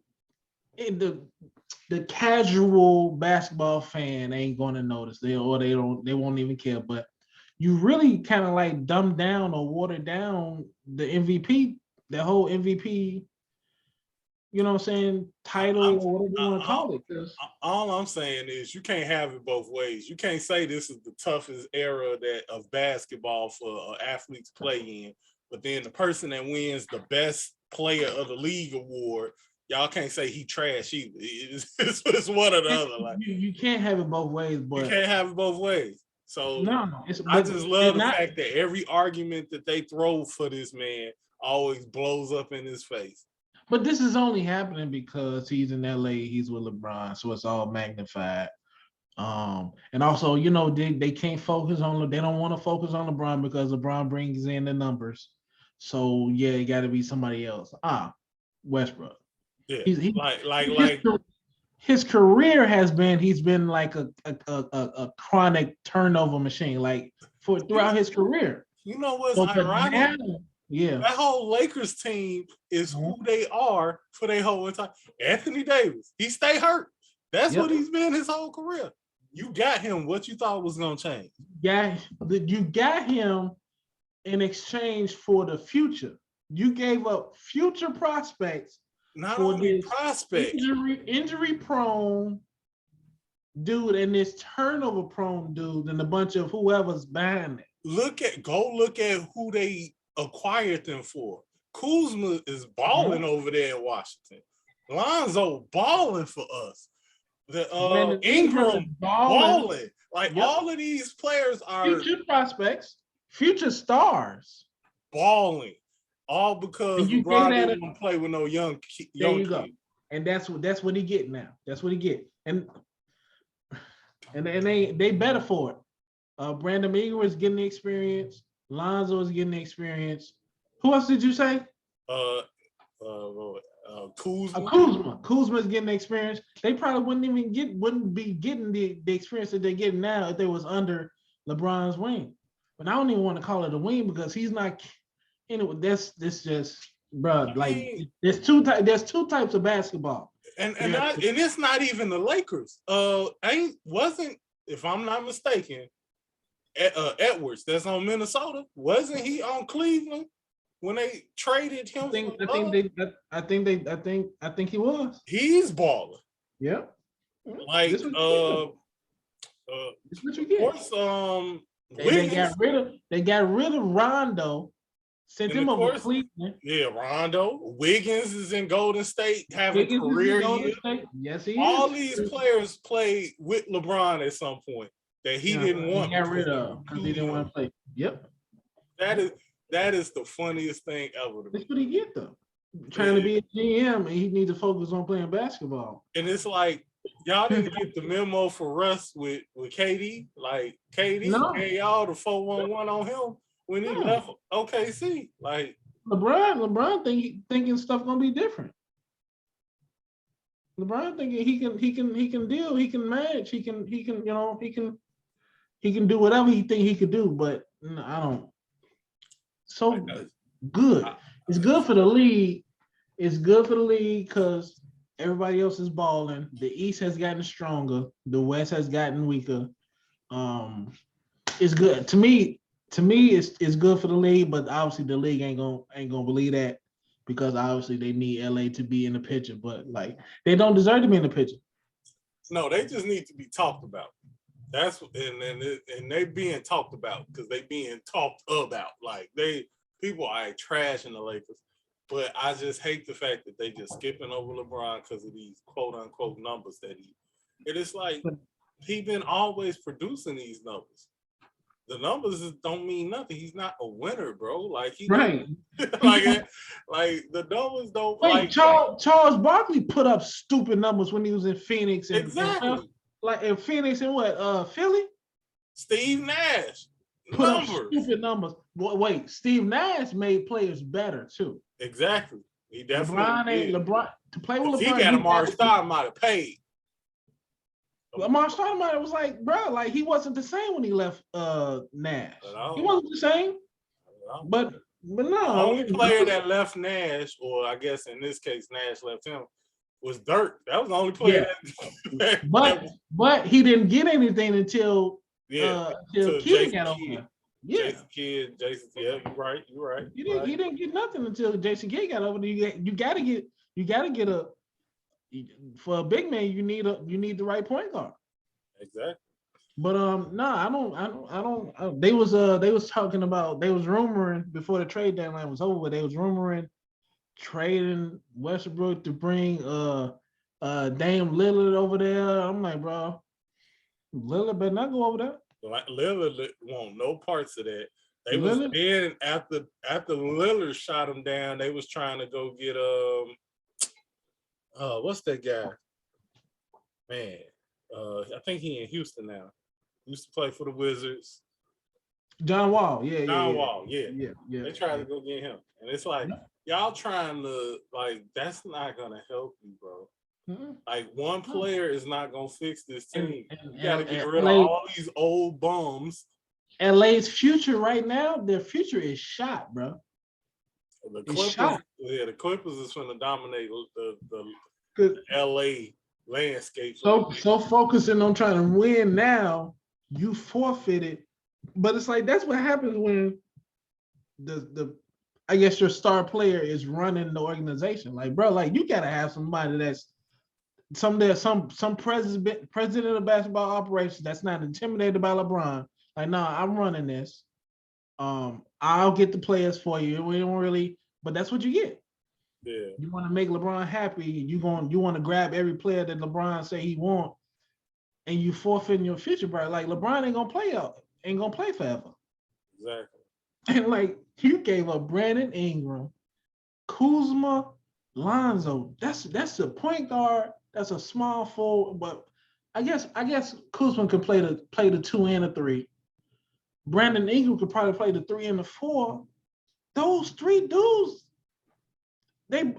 [SPEAKER 2] the casual basketball fan ain't gonna notice. They won't even care. But you really kind of like dumb down or water down the MVP, the whole MVP, you know what I'm saying, title or whatever you want to call it.
[SPEAKER 1] All I'm saying is you can't have it both ways. You can't say this is the toughest era of basketball for athletes to play in, but then the person that wins the best player of the league award, y'all can't say he trash either. It's one or the other. Like,
[SPEAKER 2] you can't have it both ways, but
[SPEAKER 1] you can't have it both ways. So
[SPEAKER 2] no,
[SPEAKER 1] I just love the fact that every argument that they throw for this man always blows up in his face.
[SPEAKER 2] But this is only happening because he's in LA, he's with LeBron, so it's all magnified. And also, you know, they can't focus on, they don't want to focus on LeBron because LeBron brings in the numbers. So yeah, it got to be somebody else. Westbrook.
[SPEAKER 1] Yeah,
[SPEAKER 2] his career has been, he's been like a chronic turnover machine, like throughout his career.
[SPEAKER 1] You know what's ironic?
[SPEAKER 2] Yeah,
[SPEAKER 1] that whole Lakers team is who they are for their whole entire. Anthony Davis, he stay hurt. That's what he's been his whole career. You got him. What you thought was gonna change? Yeah,
[SPEAKER 2] you got him in exchange for the future. You gave up future prospects.
[SPEAKER 1] Not only prospects,
[SPEAKER 2] injury prone dude and this turnover prone dude and a bunch of whoever's behind it.
[SPEAKER 1] Go look at who they acquired them for. Kuzma is balling over there in Washington. Lonzo balling for us. The Ingram balling. Like, all of these players are
[SPEAKER 2] future prospects, future stars,
[SPEAKER 1] balling. All because LeBron didn't want to play with no young kid.
[SPEAKER 2] Go. And that's what he get now. That's what he get. And they better for it. Brandon Ingram is getting the experience. Lonzo is getting the experience. Who else did you say?
[SPEAKER 1] Kuzma.
[SPEAKER 2] Kuzma's getting the experience. They probably wouldn't be getting the experience that they're getting now if they was under LeBron's wing. But I don't even want to call it a wing because he's not. Anyway, this just, bro. Like, there's two types of basketball,
[SPEAKER 1] and it's not even the Lakers. Wasn't, if I'm not mistaken, Edwards that's on Minnesota, wasn't he on Cleveland when they traded him?
[SPEAKER 2] I think he was.
[SPEAKER 1] He's balling.
[SPEAKER 2] Yeah.
[SPEAKER 1] Like
[SPEAKER 2] this what you get.
[SPEAKER 1] Of course,
[SPEAKER 2] they got rid of Rondo. Sent him over to Cleveland.
[SPEAKER 1] Yeah, Rondo. Wiggins is in Golden State having a career year.
[SPEAKER 2] Yes, he is.
[SPEAKER 1] All these players played with LeBron at some point that he didn't want.
[SPEAKER 2] He got rid of because he didn't want to play. Yep.
[SPEAKER 1] That is the funniest thing ever.
[SPEAKER 2] That's what he get though. Trying to be a GM and he needs to focus on playing basketball.
[SPEAKER 1] And it's like, y'all didn't get the memo for Russ with KD. Like, KD gave y'all the 411 on him when he left OKC. Like,
[SPEAKER 2] LeBron thinking stuff gonna be different. LeBron thinking he can deal, he can manage, he can do whatever he think he could do, but I don't. So good. It's good for the league. It's good for the league because everybody else is balling. The East has gotten stronger. The West has gotten weaker. It's good to me. To me, it's good for the league, but obviously the league ain't gonna believe that because obviously they need LA to be in the picture, but like they don't deserve to be in the picture.
[SPEAKER 1] No, they just need to be talked about. That's and they being talked about because they being talked about. Like people are trashing the Lakers, but I just hate the fact that they just skipping over LeBron because of these quote unquote numbers that it is like he been always producing these numbers. The numbers don't mean nothing. He's not a winner, bro. Like he
[SPEAKER 2] right.
[SPEAKER 1] like the numbers don't.
[SPEAKER 2] Wait,
[SPEAKER 1] like
[SPEAKER 2] Charles Barkley put up stupid numbers when he was in Phoenix.
[SPEAKER 1] Exactly.
[SPEAKER 2] Like in Phoenix and what? Philly.
[SPEAKER 1] Steve Nash
[SPEAKER 2] put up stupid numbers. Wait, Steve Nash made players better too.
[SPEAKER 1] Exactly. He definitely
[SPEAKER 2] LeBron to play with LeBron.
[SPEAKER 1] He got Amari Stoudemire paid.
[SPEAKER 2] Amari Stoudemire was like, bro, like he wasn't the same when he left Nash. He wasn't the same. But no.
[SPEAKER 1] The only player that left Nash, or I guess in this case Nash left him, was Dirk. That was the only player.
[SPEAKER 2] Yeah. But he didn't get anything until Kidd got over there. Yeah.
[SPEAKER 1] Jason, yeah, you're right.
[SPEAKER 2] He didn't get nothing until Jason Kidd got over there. You gotta get a for a big man, you need the right point guard.
[SPEAKER 1] Exactly.
[SPEAKER 2] But I don't. They was talking about, they was rumoring before the trade deadline was over. They was rumoring trading Westbrook to bring Dame Lillard over there. I'm like, bro, Lillard better not go over there.
[SPEAKER 1] Like Lillard want no parts of that. They was then after Lillard shot him down, they was trying to go get what's that guy? Man, I think he in Houston now. He used to play for the Wizards.
[SPEAKER 2] John Wall,
[SPEAKER 1] Wall, yeah. They tried to
[SPEAKER 2] to
[SPEAKER 1] go get him, and it's like y'all trying to that's not gonna help you, bro. Mm-hmm. Like one player is not gonna fix this team. You gotta get rid of all these old bums.
[SPEAKER 2] LA's future right now, their future is shot, bro.
[SPEAKER 1] The Clippers is going to dominate the LA landscape.
[SPEAKER 2] So focusing on trying to win now, you forfeited. But it's like that's what happens when the I guess your star player is running the organization. Like, bro, like you gotta have somebody that's some president of basketball operations that's not intimidated by LeBron. Like, nah, I'm running this. I'll get the players for you. We don't really, but that's what you get.
[SPEAKER 1] Yeah.
[SPEAKER 2] You want to make LeBron happy. You want to grab every player that LeBron say he want, and you forfeiting your future, bro. Like LeBron ain't gonna play forever.
[SPEAKER 1] Exactly.
[SPEAKER 2] And like you gave up Brandon Ingram, Kuzma, Lonzo. That's a point guard. That's a small forward, but I guess Kuzma can play the 2 and the 3. Brandon Ingram could probably play the 3 and the 4. Those 3 dudes,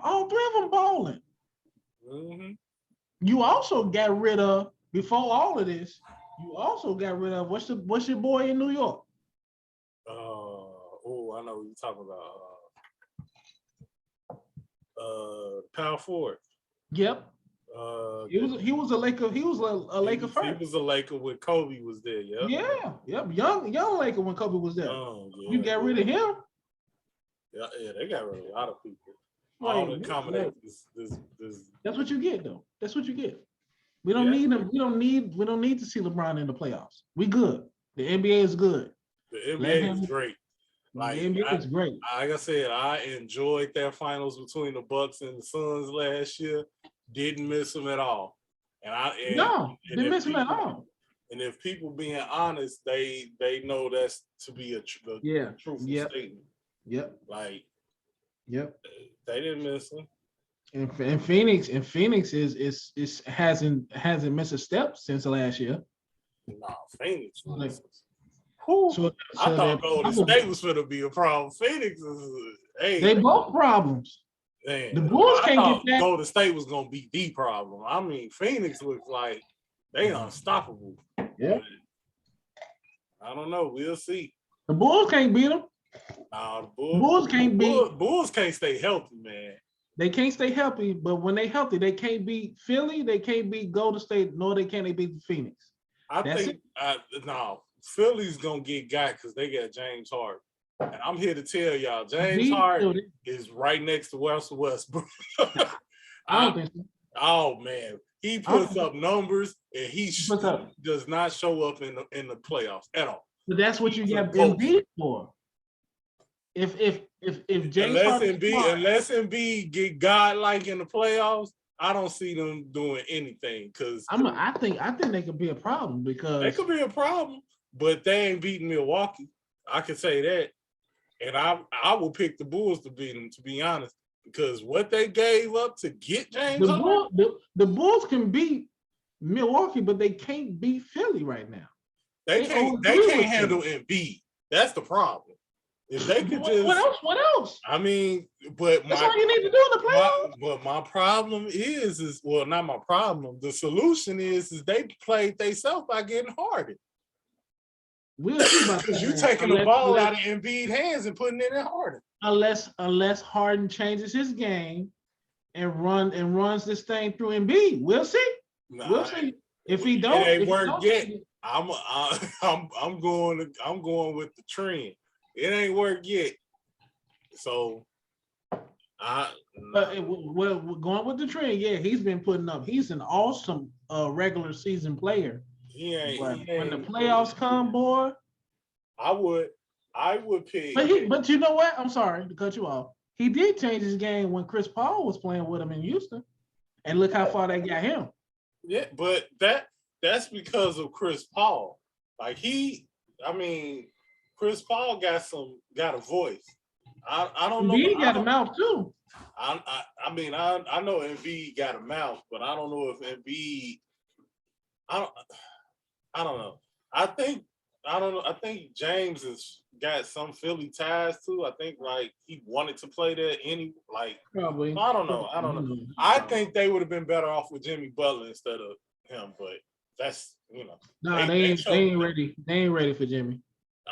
[SPEAKER 2] all 3 of them balling.
[SPEAKER 1] Mm-hmm.
[SPEAKER 2] You also got rid of, before all of this, what's your boy in New York?
[SPEAKER 1] I know what you're talking about. Power forward.
[SPEAKER 2] Yep. He was a Laker. He was a Laker first.
[SPEAKER 1] He was a Laker when Kobe was there. Yeah.
[SPEAKER 2] Yep. Young Laker when Kobe was there. You got rid of him.
[SPEAKER 1] Yeah. They got rid of a lot of people. All the combinations.
[SPEAKER 2] That's what you get, though. That's what you get. We don't need them. We don't need to see LeBron in the playoffs. We good. The NBA is good.
[SPEAKER 1] The NBA is great.
[SPEAKER 2] Like, the NBA is great.
[SPEAKER 1] Like I said, I enjoyed that finals between the Bucks and the Suns last year. Didn't miss them at all. Didn't miss them at all. And if people being honest, they know that's to be a truthful statement.
[SPEAKER 2] Yep.
[SPEAKER 1] Like,
[SPEAKER 2] yep.
[SPEAKER 1] They didn't miss them.
[SPEAKER 2] And Phoenix is hasn't missed a step since last year.
[SPEAKER 1] No, Phoenix.
[SPEAKER 2] So
[SPEAKER 1] I thought Golden State was going to be a problem. Phoenix is
[SPEAKER 2] they both problems.
[SPEAKER 1] Man,
[SPEAKER 2] the Bulls can't get that.
[SPEAKER 1] Golden State was going to be the problem. I mean, Phoenix looks like they unstoppable.
[SPEAKER 2] Yeah.
[SPEAKER 1] I don't know. We'll see.
[SPEAKER 2] The Bulls can't beat them.
[SPEAKER 1] Nah, the
[SPEAKER 2] Bulls can't beat.
[SPEAKER 1] Bulls can't stay healthy, man.
[SPEAKER 2] They can't stay healthy, but when they healthy, they can't beat Philly. They can't beat Golden State, nor they can't beat Phoenix.
[SPEAKER 1] Philly's gonna get got because they got James Harden, and I'm here to tell y'all, James Harden is right next to Russell Westbrook.
[SPEAKER 2] I don't think so.
[SPEAKER 1] Oh man, He puts up numbers, and he does not show up in the playoffs at all.
[SPEAKER 2] But that's what you got Embiid for. If James
[SPEAKER 1] unless Embiid get godlike in the playoffs, I don't see them doing anything. Because
[SPEAKER 2] I think they could be a problem because
[SPEAKER 1] they could be a problem, but they ain't beating Milwaukee. I can say that, and I will pick the Bulls to beat them. To be honest, because what they gave up to get James,
[SPEAKER 2] the Bulls can beat Milwaukee, but they can't beat Philly right now.
[SPEAKER 1] They can't handle Embiid. That's the problem. If they could just
[SPEAKER 2] what else?
[SPEAKER 1] I mean, but
[SPEAKER 2] that's all you need to do in the playoffs.
[SPEAKER 1] But my problem is well, not my problem. The solution is they played themselves by getting Harden.
[SPEAKER 2] We'll see about
[SPEAKER 1] because you're taking the ball out of Embiid's hands and putting it in Harden.
[SPEAKER 2] Unless Harden changes his game and runs this thing through Embiid, we'll see. We'll see. If he don't,
[SPEAKER 1] it ain't worked yet. I'm going with the trend. It ain't worked yet. So
[SPEAKER 2] we're going with the trend. Yeah, he's been putting up. He's an awesome regular season player. When the playoffs come, boy,
[SPEAKER 1] I would pick.
[SPEAKER 2] But you know what? I'm sorry to cut you off. He did change his game when Chris Paul was playing with him in Houston, and look how far that got him.
[SPEAKER 1] Yeah, but that's because of Chris Paul. Like Chris Paul got a voice. I don't know.
[SPEAKER 2] Embiid got a mouth too.
[SPEAKER 1] I know Embiid got a mouth, but I don't know if Embiid. I don't know. I think James has got some Philly ties too. I think like he wanted to play there
[SPEAKER 2] probably.
[SPEAKER 1] I don't know. I think they would have been better off with Jimmy Butler instead of him, but that's
[SPEAKER 2] No, they ain't ready. They ain't ready for Jimmy.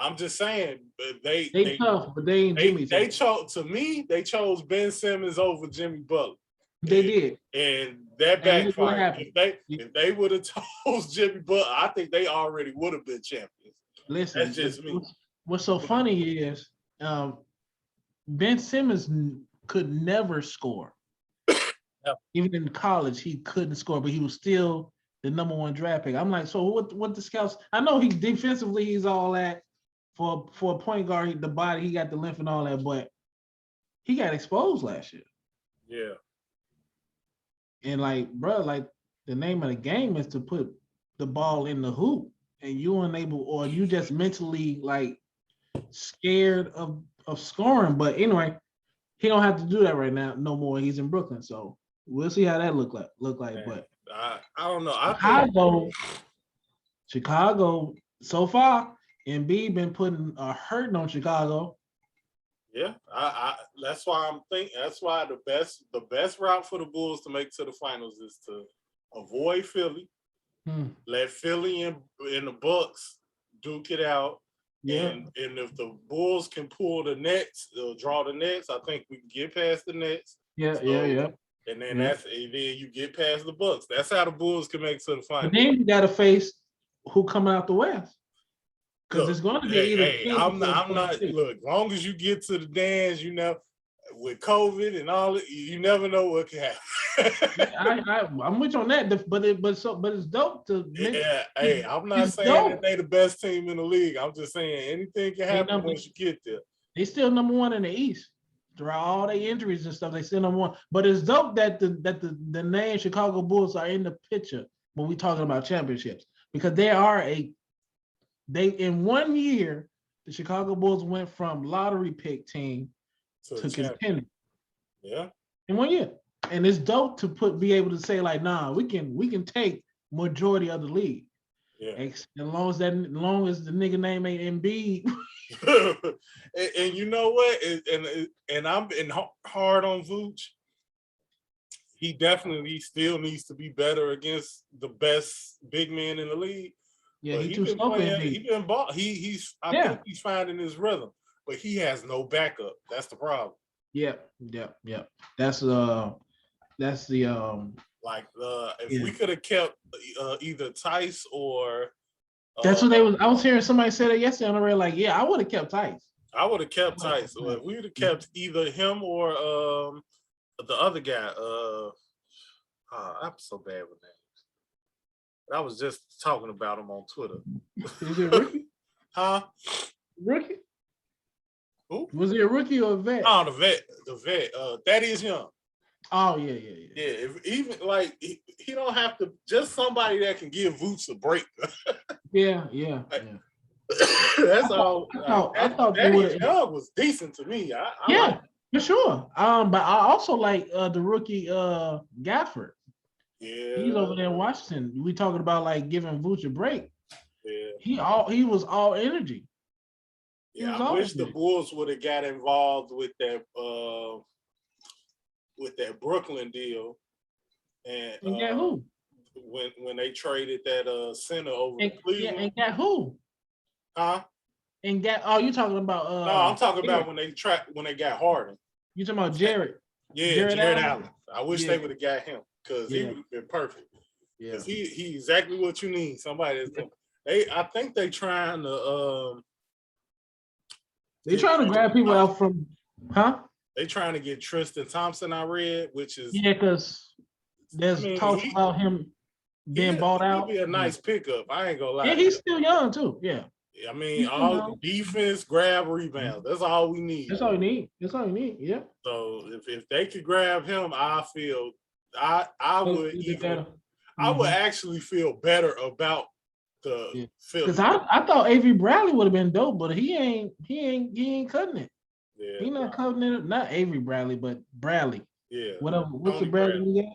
[SPEAKER 1] I'm just saying, but they
[SPEAKER 2] tough, but they ain't Jimmy.
[SPEAKER 1] They chose Ben Simmons over Jimmy Butler.
[SPEAKER 2] They did,
[SPEAKER 1] and that backfired. If they would have chose Jimmy Butler, I think they already would have been champions.
[SPEAKER 2] Listen,
[SPEAKER 1] that's just me.
[SPEAKER 2] What's so funny is Ben Simmons could never score. Even in college, he couldn't score, but he was still the number one draft pick. I'm like, so what the scouts? I know he defensively he's all that. For a point guard, the body, he got the length and all that, but he got exposed last year.
[SPEAKER 1] Yeah.
[SPEAKER 2] And the name of the game is to put the ball in the hoop, and you unable, or you just mentally scared of scoring. But anyway, he don't have to do that right now no more. He's in Brooklyn, so we'll see how that look like.
[SPEAKER 1] Man,
[SPEAKER 2] but
[SPEAKER 1] I don't know.
[SPEAKER 2] Chicago so far. Embiid been putting a hurting on Chicago.
[SPEAKER 1] Yeah, that's why I'm thinking. That's why the best route for the Bulls to make to the finals is to avoid Philly, let Philly and the Bucks duke it out. Yeah, and if the Bulls can pull the Nets, they'll draw the Nets. I think we can get past the Nets.
[SPEAKER 2] Yeah.
[SPEAKER 1] And then then you get past the Bucks. That's how the Bulls can make to the finals.
[SPEAKER 2] But then you got to face who coming out the West. Because it's going to be either.
[SPEAKER 1] I'm not. Look, as long as you get to the dance, with COVID and all, you never know what can happen.
[SPEAKER 2] I'm with you on that, but it's dope to.
[SPEAKER 1] I'm not saying that they the best team in the league. I'm just saying anything can happen once you get there.
[SPEAKER 2] They still number one in the East. Throughout all their injuries and stuff, they still number one. But it's dope that the name Chicago Bulls are in the picture when we talking about championships, because in 1 year, the Chicago Bulls went from lottery pick team to contender.
[SPEAKER 1] Yeah. In
[SPEAKER 2] 1 year. And it's dope to be able to say nah, we can take majority of the league.
[SPEAKER 1] Yeah.
[SPEAKER 2] As long as the nigga name ain't Embiid.
[SPEAKER 1] and you know what? And I'm hard on Vooch. He definitely still needs to be better against the best big man in the league.
[SPEAKER 2] Yeah, he's too slow.
[SPEAKER 1] I think he's finding his rhythm, but he has no backup. That's the problem.
[SPEAKER 2] Yep. That's the
[SPEAKER 1] if we could have kept either Tice or
[SPEAKER 2] that's what I was hearing somebody say that yesterday on the radio. I would have kept Tice.
[SPEAKER 1] I would have kept Tice. So if we would have kept either him or the other guy. I'm so bad with that. I was just talking about him on Twitter.
[SPEAKER 2] Is it rookie?
[SPEAKER 1] Huh?
[SPEAKER 2] Rookie?
[SPEAKER 1] Who?
[SPEAKER 2] Was he a rookie or a vet?
[SPEAKER 1] Oh, the vet. That is him.
[SPEAKER 2] Oh yeah.
[SPEAKER 1] Yeah, if even like he don't have to. Just somebody that can give Vooch a break.
[SPEAKER 2] Yeah.
[SPEAKER 1] That's all.
[SPEAKER 2] I thought they
[SPEAKER 1] Daddy
[SPEAKER 2] would.
[SPEAKER 1] Young was decent to me. I
[SPEAKER 2] Yeah,
[SPEAKER 1] like
[SPEAKER 2] for sure. But I also like the rookie Gafford.
[SPEAKER 1] Yeah,
[SPEAKER 2] He's over there in Washington. We talking about like giving Vooch a break.
[SPEAKER 1] Yeah,
[SPEAKER 2] He was all energy.
[SPEAKER 1] yeah. I wish the Bulls would have got involved with that Brooklyn deal, and
[SPEAKER 2] got who?
[SPEAKER 1] When they traded that center over to Cleveland.
[SPEAKER 2] Yeah, and got who?
[SPEAKER 1] Huh?
[SPEAKER 2] And got you talking about
[SPEAKER 1] no, I'm talking about when they got Harden.
[SPEAKER 2] You talking about Jared?
[SPEAKER 1] Yeah, Jared Allen. I wish they would have got him because he would have been perfect.
[SPEAKER 2] Yeah,
[SPEAKER 1] because he exactly what you need. Somebody that's going. I think they trying to.
[SPEAKER 2] They trying to grab people out from, huh?
[SPEAKER 1] They trying to get Tristan Thompson. I read, which is
[SPEAKER 2] because there's talks about him being bought out.
[SPEAKER 1] He'll be a nice pickup. I ain't gonna lie.
[SPEAKER 2] Yeah, he's still young too. Yeah.
[SPEAKER 1] I mean, all defense, grab, rebounds. That's all we need.
[SPEAKER 2] That's all you need. Yeah.
[SPEAKER 1] So if they could grab him, I feel I would even I would actually feel better about the Phillies.
[SPEAKER 2] Because I thought Avery Bradley would have been dope, but he ain't cutting it.
[SPEAKER 1] Yeah,
[SPEAKER 2] he not cutting it. Not Avery Bradley, but Bradley.
[SPEAKER 1] Yeah.
[SPEAKER 2] Whatever. What's the Bradley we got?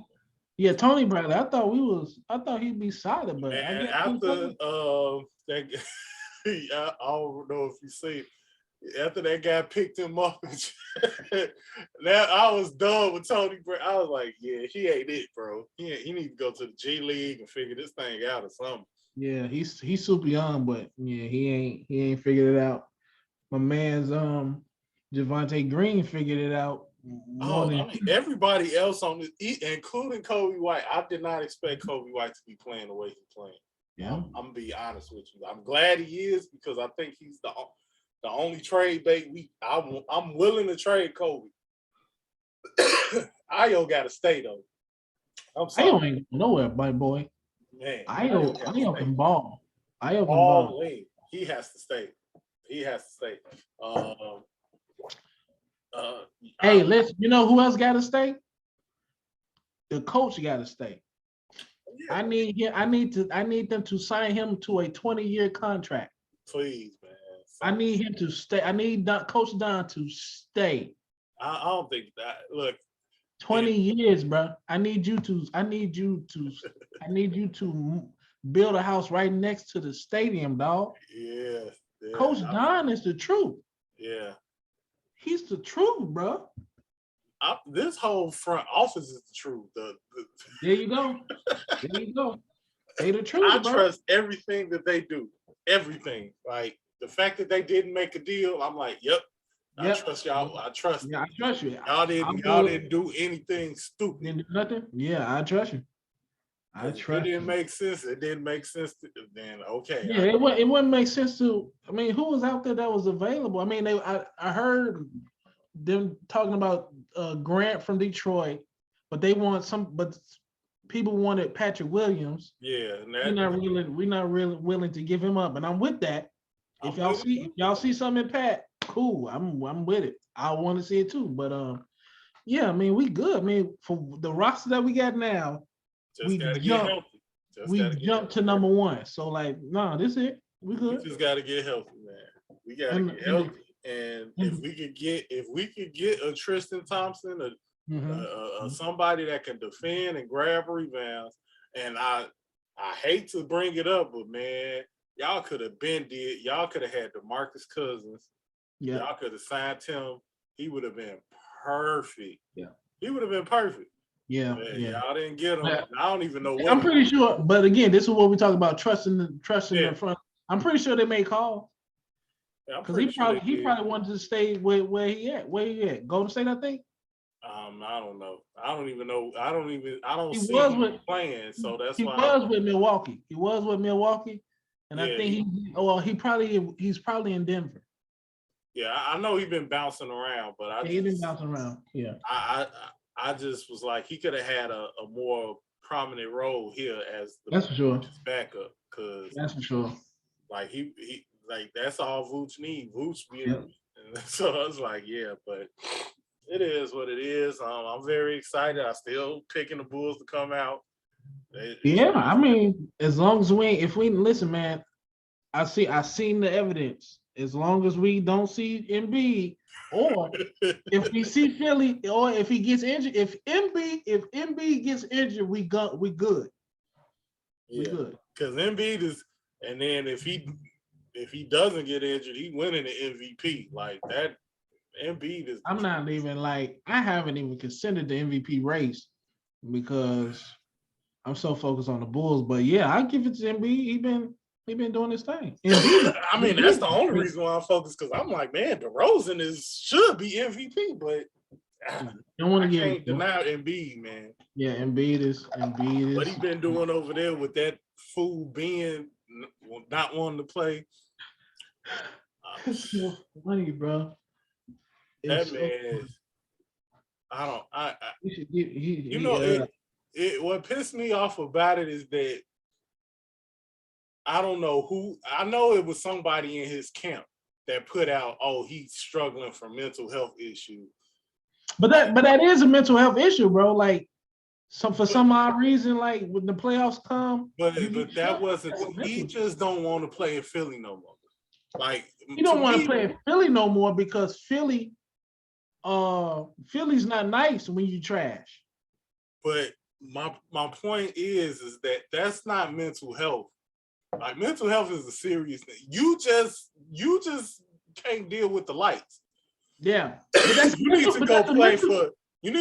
[SPEAKER 2] Yeah, Tony Bradley. I thought he'd be solid, but
[SPEAKER 1] and after that. I don't know if you see after that guy picked him up, that I was done with Tony Brown. I was like, yeah, he ain't it, bro. He need to go to the G League and figure this thing out or something.
[SPEAKER 2] Yeah, he's super young, but yeah, he ain't figured it out. My man's Javonte Green figured it out.
[SPEAKER 1] I mean, everybody else on this, including Kobe White. I did not expect Kobe White to be playing the way he's playing.
[SPEAKER 2] Yeah,
[SPEAKER 1] I'm gonna be honest with you. I'm glad he is because I think he's the only trade bait I'm willing to trade Kobe. Ayo got to stay though. I'm sorry.
[SPEAKER 2] Ayo ain't nowhere, my boy.
[SPEAKER 1] Man,
[SPEAKER 2] Ayo can ball. Ayo can ball.
[SPEAKER 1] He has to stay.
[SPEAKER 2] Hey, you know who else got to stay? The coach got to stay. Yeah. I need them to sign him to a 20-year contract.
[SPEAKER 1] Please, man.
[SPEAKER 2] I need him to stay. I need Coach Don to stay.
[SPEAKER 1] I don't think that. Look,
[SPEAKER 2] 20 years, bro. I need you to build a house right next to the stadium, dog.
[SPEAKER 1] Yeah.
[SPEAKER 2] Coach Don is the truth.
[SPEAKER 1] Yeah.
[SPEAKER 2] He's the truth, bro.
[SPEAKER 1] This whole front office is the truth.
[SPEAKER 2] There you go. They the truth.
[SPEAKER 1] I trust everything that they do. Everything. Like the fact that they didn't make a deal, I'm like, yep. I trust y'all. I trust.
[SPEAKER 2] Yeah, I trust you.
[SPEAKER 1] Y'all didn't do anything stupid.
[SPEAKER 2] Didn't do nothing. Yeah, I trust you.
[SPEAKER 1] It didn't make sense. It didn't make sense. Then okay.
[SPEAKER 2] Yeah, it wouldn't make sense to. I mean, who was out there that was available? I mean, I heard them talking about Grant from Detroit, but they want but people wanted Patrick Williams.
[SPEAKER 1] Yeah,
[SPEAKER 2] we're not really willing to give him up, and I'm with that. If y'all see something in Pat, cool. I'm with it. I want to see it too. But yeah, I mean, we good. I mean, for the roster that we got now, we jumped to number one. So like, nah, this is it. We good.
[SPEAKER 1] We just gotta get healthy, man. We gotta get healthy. And if we could get a Tristan Thompson, somebody that can defend and grab rebounds, and I hate to bring it up, but man, y'all could have y'all could have had DeMarcus Cousins. Yeah. Y'all could have signed him. He would have been perfect. Yeah. He would have been perfect.
[SPEAKER 2] Yeah.
[SPEAKER 1] Man, y'all didn't get him. I don't even know what.
[SPEAKER 2] I'm pretty sure, but again, this is what we talk about, trusting the front. I'm pretty sure they made calls. Because he probably wanted to stay where he at. Where he at? Golden State, I think.
[SPEAKER 1] I don't know. I don't even know. I don't see him playing. So that's why
[SPEAKER 2] he was with Milwaukee. He was with Milwaukee, and I think he's probably in Denver.
[SPEAKER 1] Yeah, I know he's been bouncing around, but
[SPEAKER 2] he's been bouncing around. Yeah.
[SPEAKER 1] I just was like, he could have had a more prominent role here as
[SPEAKER 2] that's for sure.
[SPEAKER 1] Backup, because
[SPEAKER 2] That's for sure.
[SPEAKER 1] like he like that's all Vooch need. Vooch be
[SPEAKER 2] Yep.
[SPEAKER 1] so I was like, yeah, but it is what it is. I'm very excited. I still picking the Bulls to come out.
[SPEAKER 2] Yeah, I mean, as long as if we listen, man, I've seen the evidence. As long as we don't see Embiid, or if we see Philly, or if he gets injured, if Embiid gets injured, we good. We good.
[SPEAKER 1] Because Embiid is, and then if he doesn't get injured, he winning the MVP. Like that, Embiid is.
[SPEAKER 2] I'm not even like I haven't even considered the MVP race because I'm so focused on the Bulls. But yeah, I give it to Embiid. He been doing his thing.
[SPEAKER 1] I mean, that's the only reason why I'm focused, because I'm like, man, DeRozan should be MVP, but
[SPEAKER 2] don't want to
[SPEAKER 1] can't deny Embiid, man.
[SPEAKER 2] Yeah, Embiid is.
[SPEAKER 1] What he been doing over there with that fool being not wanting to play?
[SPEAKER 2] Funny, bro.
[SPEAKER 1] That man is. What pissed me off about it is that I don't know who. I know it was somebody in his camp that put out, "Oh, he's struggling from mental health issues."
[SPEAKER 2] But that is a mental health issue, bro. Like, for some odd reason, like when the playoffs come.
[SPEAKER 1] But that wasn't. He just don't want to play in Philly no more. Like,
[SPEAKER 2] he don't want to play in Philly no more because Philly's not nice when you trash.
[SPEAKER 1] But my point is that that's not mental health. Like, mental health is a serious thing. You just can't deal with the lights.
[SPEAKER 2] Yeah.
[SPEAKER 1] You need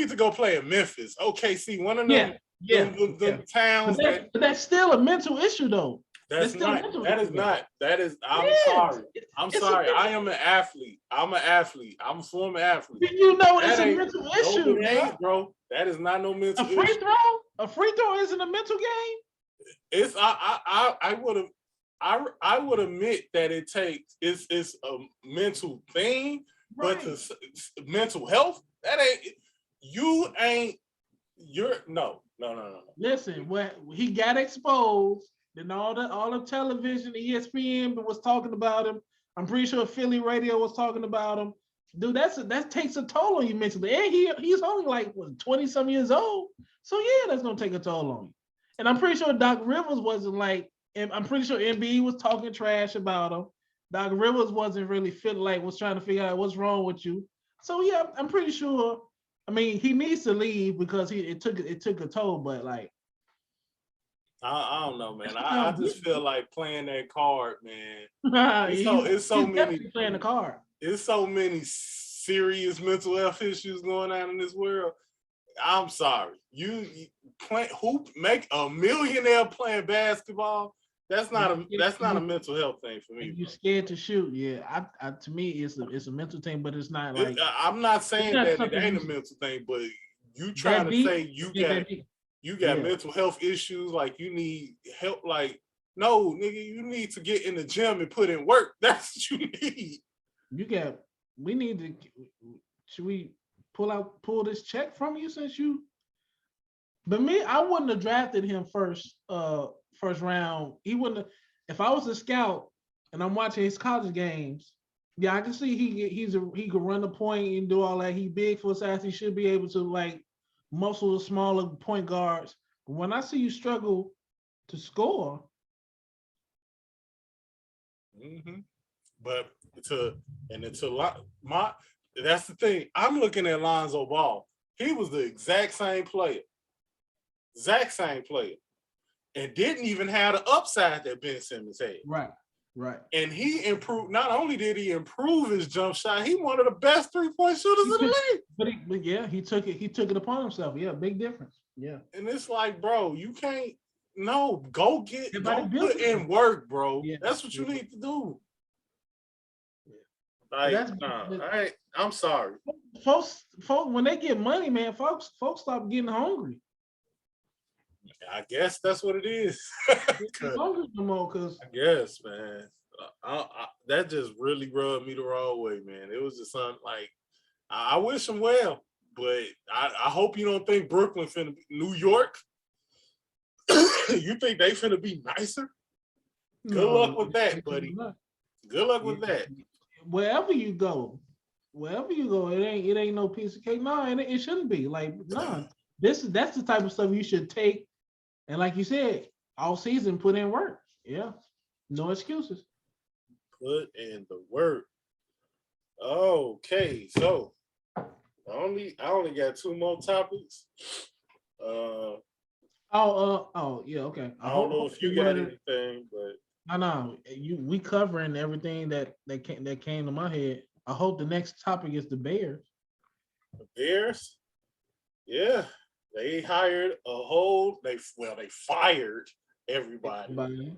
[SPEAKER 1] to go play in Memphis, OKC, one of them. The towns.
[SPEAKER 2] But that's still a mental issue, though.
[SPEAKER 1] I'm sorry. I'm sorry. I am an athlete. I'm a former athlete.
[SPEAKER 2] You know it's a mental issue,
[SPEAKER 1] bro. That is not no mental issue.
[SPEAKER 2] A free throw isn't a mental game.
[SPEAKER 1] It's I would admit that it's a mental thing, right. But mental health, no.
[SPEAKER 2] Listen, he got exposed, then all the television, ESPN was talking about him. I'm pretty sure Philly radio was talking about him. Dude, that takes a toll on you mentally. And he's only like 20-some years old. So yeah, that's gonna take a toll on you. And I'm pretty sure Doc Rivers wasn't like, and I'm pretty sure Embiid was talking trash about him. Doc Rivers wasn't really was trying to figure out what's wrong with you. So yeah, I'm pretty sure. I mean, he needs to leave because it took a toll. But like,
[SPEAKER 1] I don't know, man. I just feel like playing that card, man. It's so many
[SPEAKER 2] playing the card.
[SPEAKER 1] It's so many serious mental health issues going on in this world. I'm sorry. You make a millionaire playing basketball. That's not a mental health thing for me.
[SPEAKER 2] You're scared to shoot. Yeah, to me, it's a mental thing, but it's not like.
[SPEAKER 1] I'm not saying that it ain't a mental thing, but you trying to say you got mental health issues, like you need help. Like, no, nigga, you need to get in the gym and put in work. That's what you need.
[SPEAKER 2] We need to. Should we pull this check from you since you? But me, I wouldn't have drafted him first round. He wouldn't have, if I was a scout and I'm watching his college games. Yeah, I can see he could run the point and do all that. He big for his size. He should be able to like muscle the smaller point guards. But when I see you struggle to score,
[SPEAKER 1] but that's the thing. I'm looking at Lonzo Ball. He was the exact same player, and didn't even have the upside that Ben Simmons had.
[SPEAKER 2] Right.
[SPEAKER 1] And he improved. Not only did he improve his jump shot, he one of the best 3-point shooters in the league.
[SPEAKER 2] But yeah, he took it upon himself. Yeah, big difference. Yeah.
[SPEAKER 1] And it's like, bro, you can't. No, go put in work, bro. Yeah. That's what you need to do. Like, I'm sorry.
[SPEAKER 2] Folks, when they get money, man, folks stop getting hungry.
[SPEAKER 1] I guess that's what it is.
[SPEAKER 2] Hungry no more, cause
[SPEAKER 1] I guess, man. That just really rubbed me the wrong way, man. It was just something like I wish him well, but I hope you don't think Brooklyn finna New York. You think they finna be nicer? Good luck with that, buddy. Good luck with that.
[SPEAKER 2] Wherever you go, it ain't no piece of cake. No, it shouldn't be. Like, no. That's the type of stuff you should take. And like you said, all season put in work. Yeah. No excuses.
[SPEAKER 1] Put in the work. Okay, so I only got 2 more topics.
[SPEAKER 2] Yeah, okay.
[SPEAKER 1] I don't know if you got anything, but
[SPEAKER 2] no, we covering everything that came to my head. I hope the next topic is the Bears.
[SPEAKER 1] The Bears, yeah, they hired they fired everybody.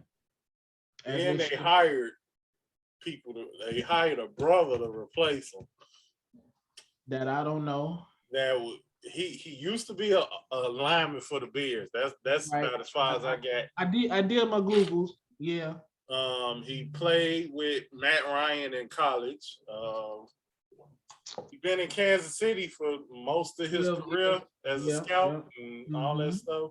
[SPEAKER 1] And they hired people. They hired a brother to replace him.
[SPEAKER 2] That I don't know.
[SPEAKER 1] He used to be a lineman for the Bears. That's right. About as far as I got.
[SPEAKER 2] I did my Googles. Yeah.
[SPEAKER 1] He played with Matt Ryan in college. He's been in Kansas City for most of his career as a scout and all that stuff.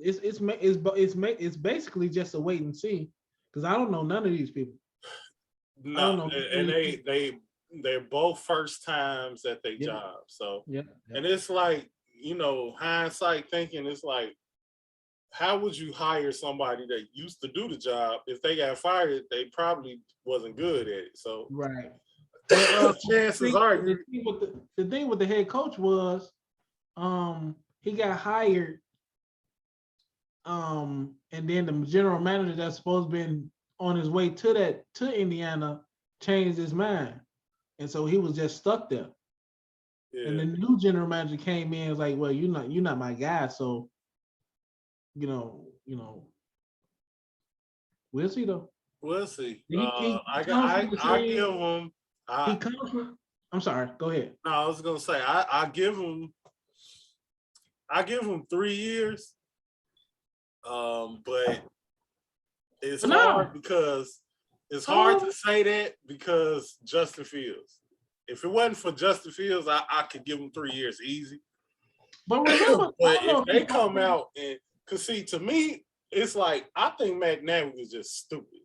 [SPEAKER 2] It's basically just a wait and see because I don't know none of these people.
[SPEAKER 1] No, and they're both first times at their job. So and it's like, hindsight thinking, it's like, how would you hire somebody that used to do the job? If they got fired, they probably wasn't good at it. So
[SPEAKER 2] right.
[SPEAKER 1] Chances are
[SPEAKER 2] the thing with the head coach was he got hired and then the general manager that's supposed to be on his way to Indiana changed his mind. And so he was just stuck there. Yeah. And the new general manager came in and was like, well, you're not my guy, so we'll see though.
[SPEAKER 1] We'll see.
[SPEAKER 2] I give him. I'm sorry. Go ahead.
[SPEAKER 1] No, I was gonna say I give him 3 years. But it's hard because it's hard to say that because Justin Fields. If it wasn't for Justin Fields, I could give him 3 years easy.
[SPEAKER 2] But remember,
[SPEAKER 1] if they come out and cause see, to me, it's like I think McNabb is just stupid.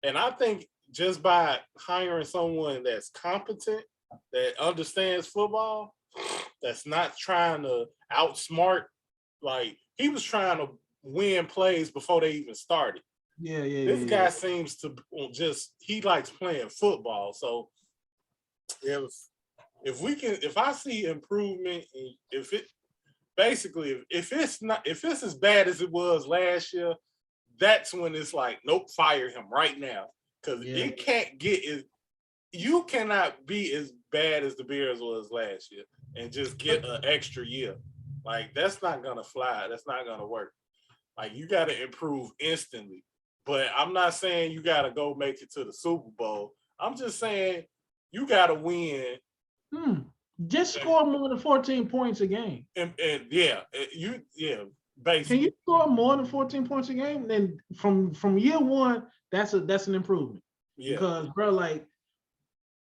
[SPEAKER 1] And I think just by hiring someone that's competent, that understands football, that's not trying to outsmart, like he was trying to win plays before they even started. This guy seems to he likes playing football. So if I see improvement, if it's as bad as it was last year, that's when it's like, nope, fire him right now. Because it can't you cannot be as bad as the Bears was last year and just get an extra year. Like, that's not going to fly. That's not going to work. Like, you got to improve instantly. But I'm not saying you got to go make it to the Super Bowl. I'm just saying you got to win.
[SPEAKER 2] Just score more than 14 points a game.
[SPEAKER 1] Basically.
[SPEAKER 2] Can you score more than 14 points a game? Then from year one, that's an improvement. Yeah. Because, bro, like,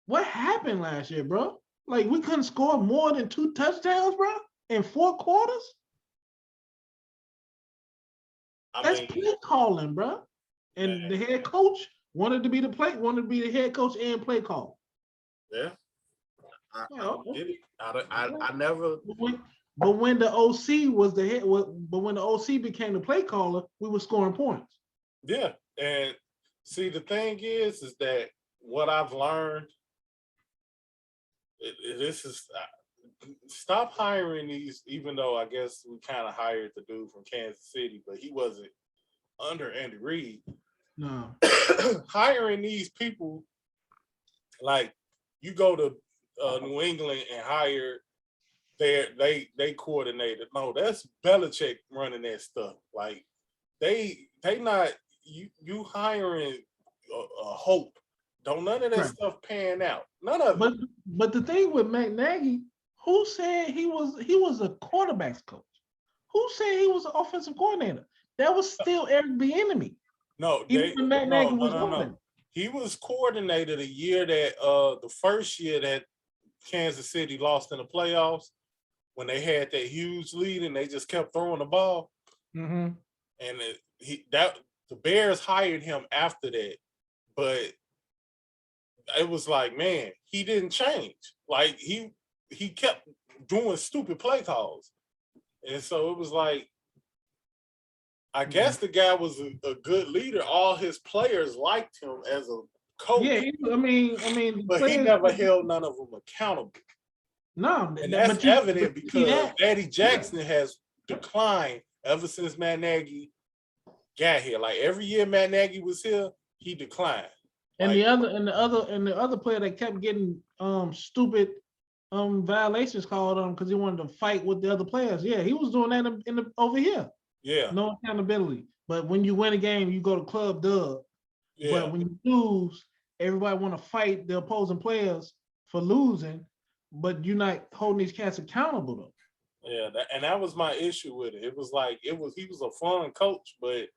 [SPEAKER 2] what happened last year, bro? Like, we couldn't score more than 2 touchdowns, bro, in 4 quarters? That's play calling, bro. And the head coach wanted to be the head coach and play call.
[SPEAKER 1] Yeah. I get it. I never.
[SPEAKER 2] But when the OC was the head, but when the OC became the play caller, we were scoring points.
[SPEAKER 1] Yeah, and see, the thing is that what I've learned, this is stop hiring these. Even though I guess we kind of hired the dude from Kansas City, but he wasn't under Andy Reid.
[SPEAKER 2] No,
[SPEAKER 1] hiring these people, like you go to New England and hire they coordinated. No, that's Belichick running that stuff. Like they not you hiring a hope. Don't none of that stuff pan out. None of it.
[SPEAKER 2] But the thing with Matt Nagy, who said he was a quarterback's coach? Who said he was an offensive coordinator? That was still Eric Bieniemy.
[SPEAKER 1] No, no. He was coordinator the year that the first year that Kansas City lost in the playoffs when they had that huge lead and they just kept throwing the ball.
[SPEAKER 2] Mm-hmm.
[SPEAKER 1] And the Bears hired him after that, but it was like, man, he didn't change. Like he kept doing stupid play calls, and so it was like, I guess the guy was a good leader. All his players liked him as a coach.
[SPEAKER 2] Yeah, I mean,
[SPEAKER 1] but he never held none of them accountable.
[SPEAKER 2] No,
[SPEAKER 1] and that's evident because Eddie Jackson has declined ever since Matt Nagy got here. Like every year Matt Nagy was here, he declined.
[SPEAKER 2] And the other player that kept getting stupid violations called on because he wanted to fight with the other players. Yeah, he was doing that over here.
[SPEAKER 1] Yeah.
[SPEAKER 2] No accountability. But when you win a game, you go to club dub. Yeah. But when you lose, everybody want to fight the opposing players for losing, but you're not holding these cats accountable though.
[SPEAKER 1] Yeah, and that was my issue with it. It was like he was a fun coach, but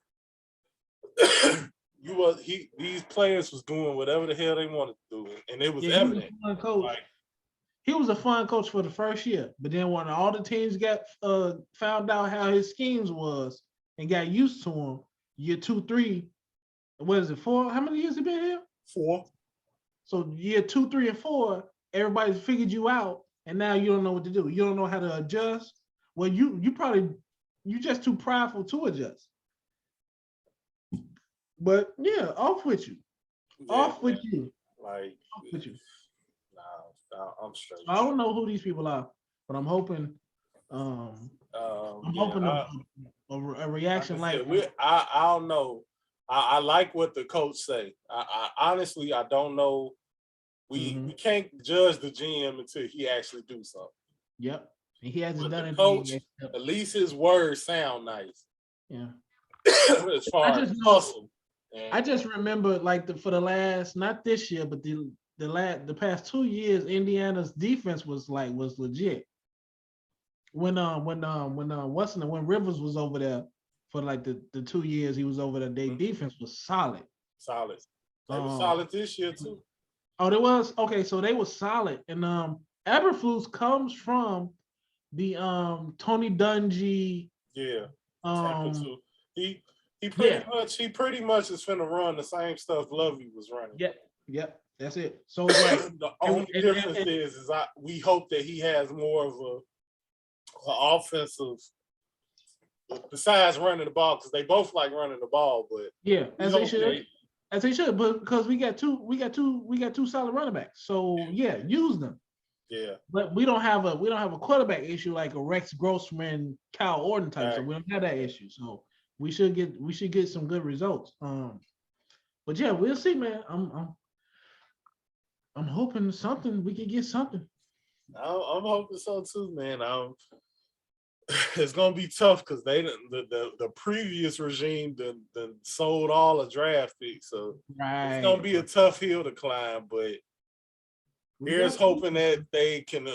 [SPEAKER 1] these players was doing whatever the hell they wanted to do, and it was evident.
[SPEAKER 2] He was a fun coach for the first year, but then when all the teams got found out how his schemes was and got used to him, year 2, 3, what is it, 4? How many years he been here?
[SPEAKER 1] 4.
[SPEAKER 2] So year 2, 3, and 4, everybody figured you out, and now you don't know what to do. You don't know how to adjust. Well, you just too prideful to adjust. But yeah, off with you.
[SPEAKER 1] Yeah,
[SPEAKER 2] off with you.
[SPEAKER 1] Like
[SPEAKER 2] off with you.
[SPEAKER 1] Nah, I'm straight.
[SPEAKER 2] I don't know who these people are, but I'm hoping hoping a reaction like
[SPEAKER 1] I don't know. I like what the coach say. I honestly I don't know. We can't judge the GM until he actually do something.
[SPEAKER 2] Yep. And he hasn't done it.
[SPEAKER 1] Coach, at least his words sound nice.
[SPEAKER 2] Yeah.
[SPEAKER 1] As far as hustle.
[SPEAKER 2] I just remember for the last, not this year, but the past 2 years, Indiana's defense was legit. When Rivers was over there for like the 2 years he was over there, their defense was solid.
[SPEAKER 1] Solid. They were solid this year too.
[SPEAKER 2] Oh, there was? Okay, so they were solid. And Eberflus comes from the Tony Dungy.
[SPEAKER 1] Yeah. He pretty much is finna run the same stuff Lovey was running.
[SPEAKER 2] Yep. That's it. So like
[SPEAKER 1] the only difference is we hope that he has more of an offensive besides running the ball, because they both like running the ball, but
[SPEAKER 2] yeah, as they should, but because we got two solid running backs. So yeah, use them.
[SPEAKER 1] Yeah. But
[SPEAKER 2] we don't have a quarterback issue like a Rex Grossman, Kyle Orton type. Right. So we don't have that issue. So we should get some good results. But yeah, we'll see, man. I'm hoping we can get something.
[SPEAKER 1] I'm hoping so too, man. It's gonna be tough because the previous regime done sold all the draft picks, so it's gonna be a tough hill to climb. But here's hoping that they can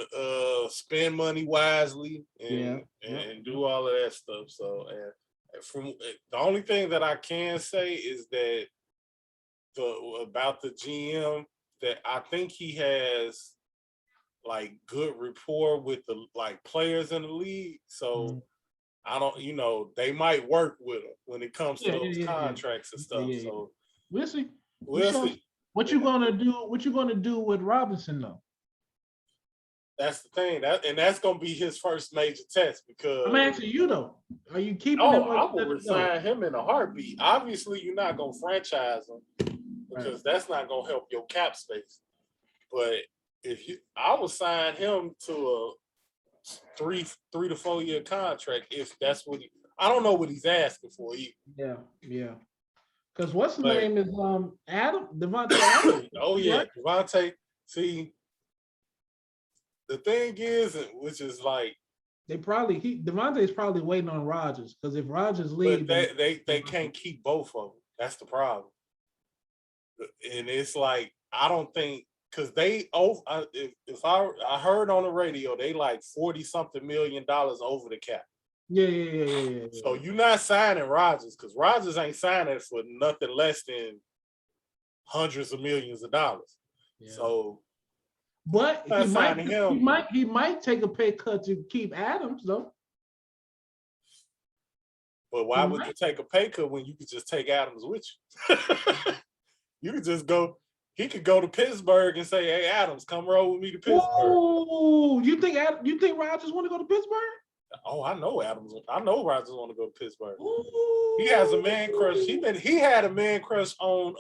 [SPEAKER 1] spend money wisely and do all of that stuff. So, and from the only thing that I can say is that about the GM, that I think he has like good rapport with the players in the league. So I don't, they might work with him when it comes to those contracts and stuff. Yeah. So
[SPEAKER 2] we'll see.
[SPEAKER 1] We'll see.
[SPEAKER 2] What you gonna do with Robinson though?
[SPEAKER 1] That's the thing. That's gonna be his first major test, because
[SPEAKER 2] I'm asking you though. Are you keeping him?
[SPEAKER 1] I will resign him in a heartbeat. Obviously, you're not gonna franchise him because that's not gonna help your cap space. But I would sign him to a 3 to 4 year contract if that's what I don't know what he's asking for either.
[SPEAKER 2] Yeah. Because what's his name is Devontae Adams.
[SPEAKER 1] Oh yeah, right? Devontae. See, the thing is, which is like
[SPEAKER 2] Devontae's probably waiting on Rodgers, because if Rodgers leaves,
[SPEAKER 1] they can't keep both of them. That's the problem. And it's like, I don't think, because if I heard on the radio, they like $40-something million over the cap.
[SPEAKER 2] Yeah.
[SPEAKER 1] So you're not signing Rodgers, because Rodgers ain't signing for nothing less than hundreds of millions of dollars. Yeah. So,
[SPEAKER 2] But he might take a pay cut to keep Adams though.
[SPEAKER 1] But why would you take a pay cut when you could just take Adams with you? You could just go. He could go to Pittsburgh and say, "Hey, Adams, come roll with me to Pittsburgh."
[SPEAKER 2] Oh, you think Rodgers want to go to Pittsburgh?
[SPEAKER 1] Oh, I know Adams. I know Rodgers want to go to Pittsburgh.
[SPEAKER 2] Ooh.
[SPEAKER 1] He has a man crush. He had a man crush on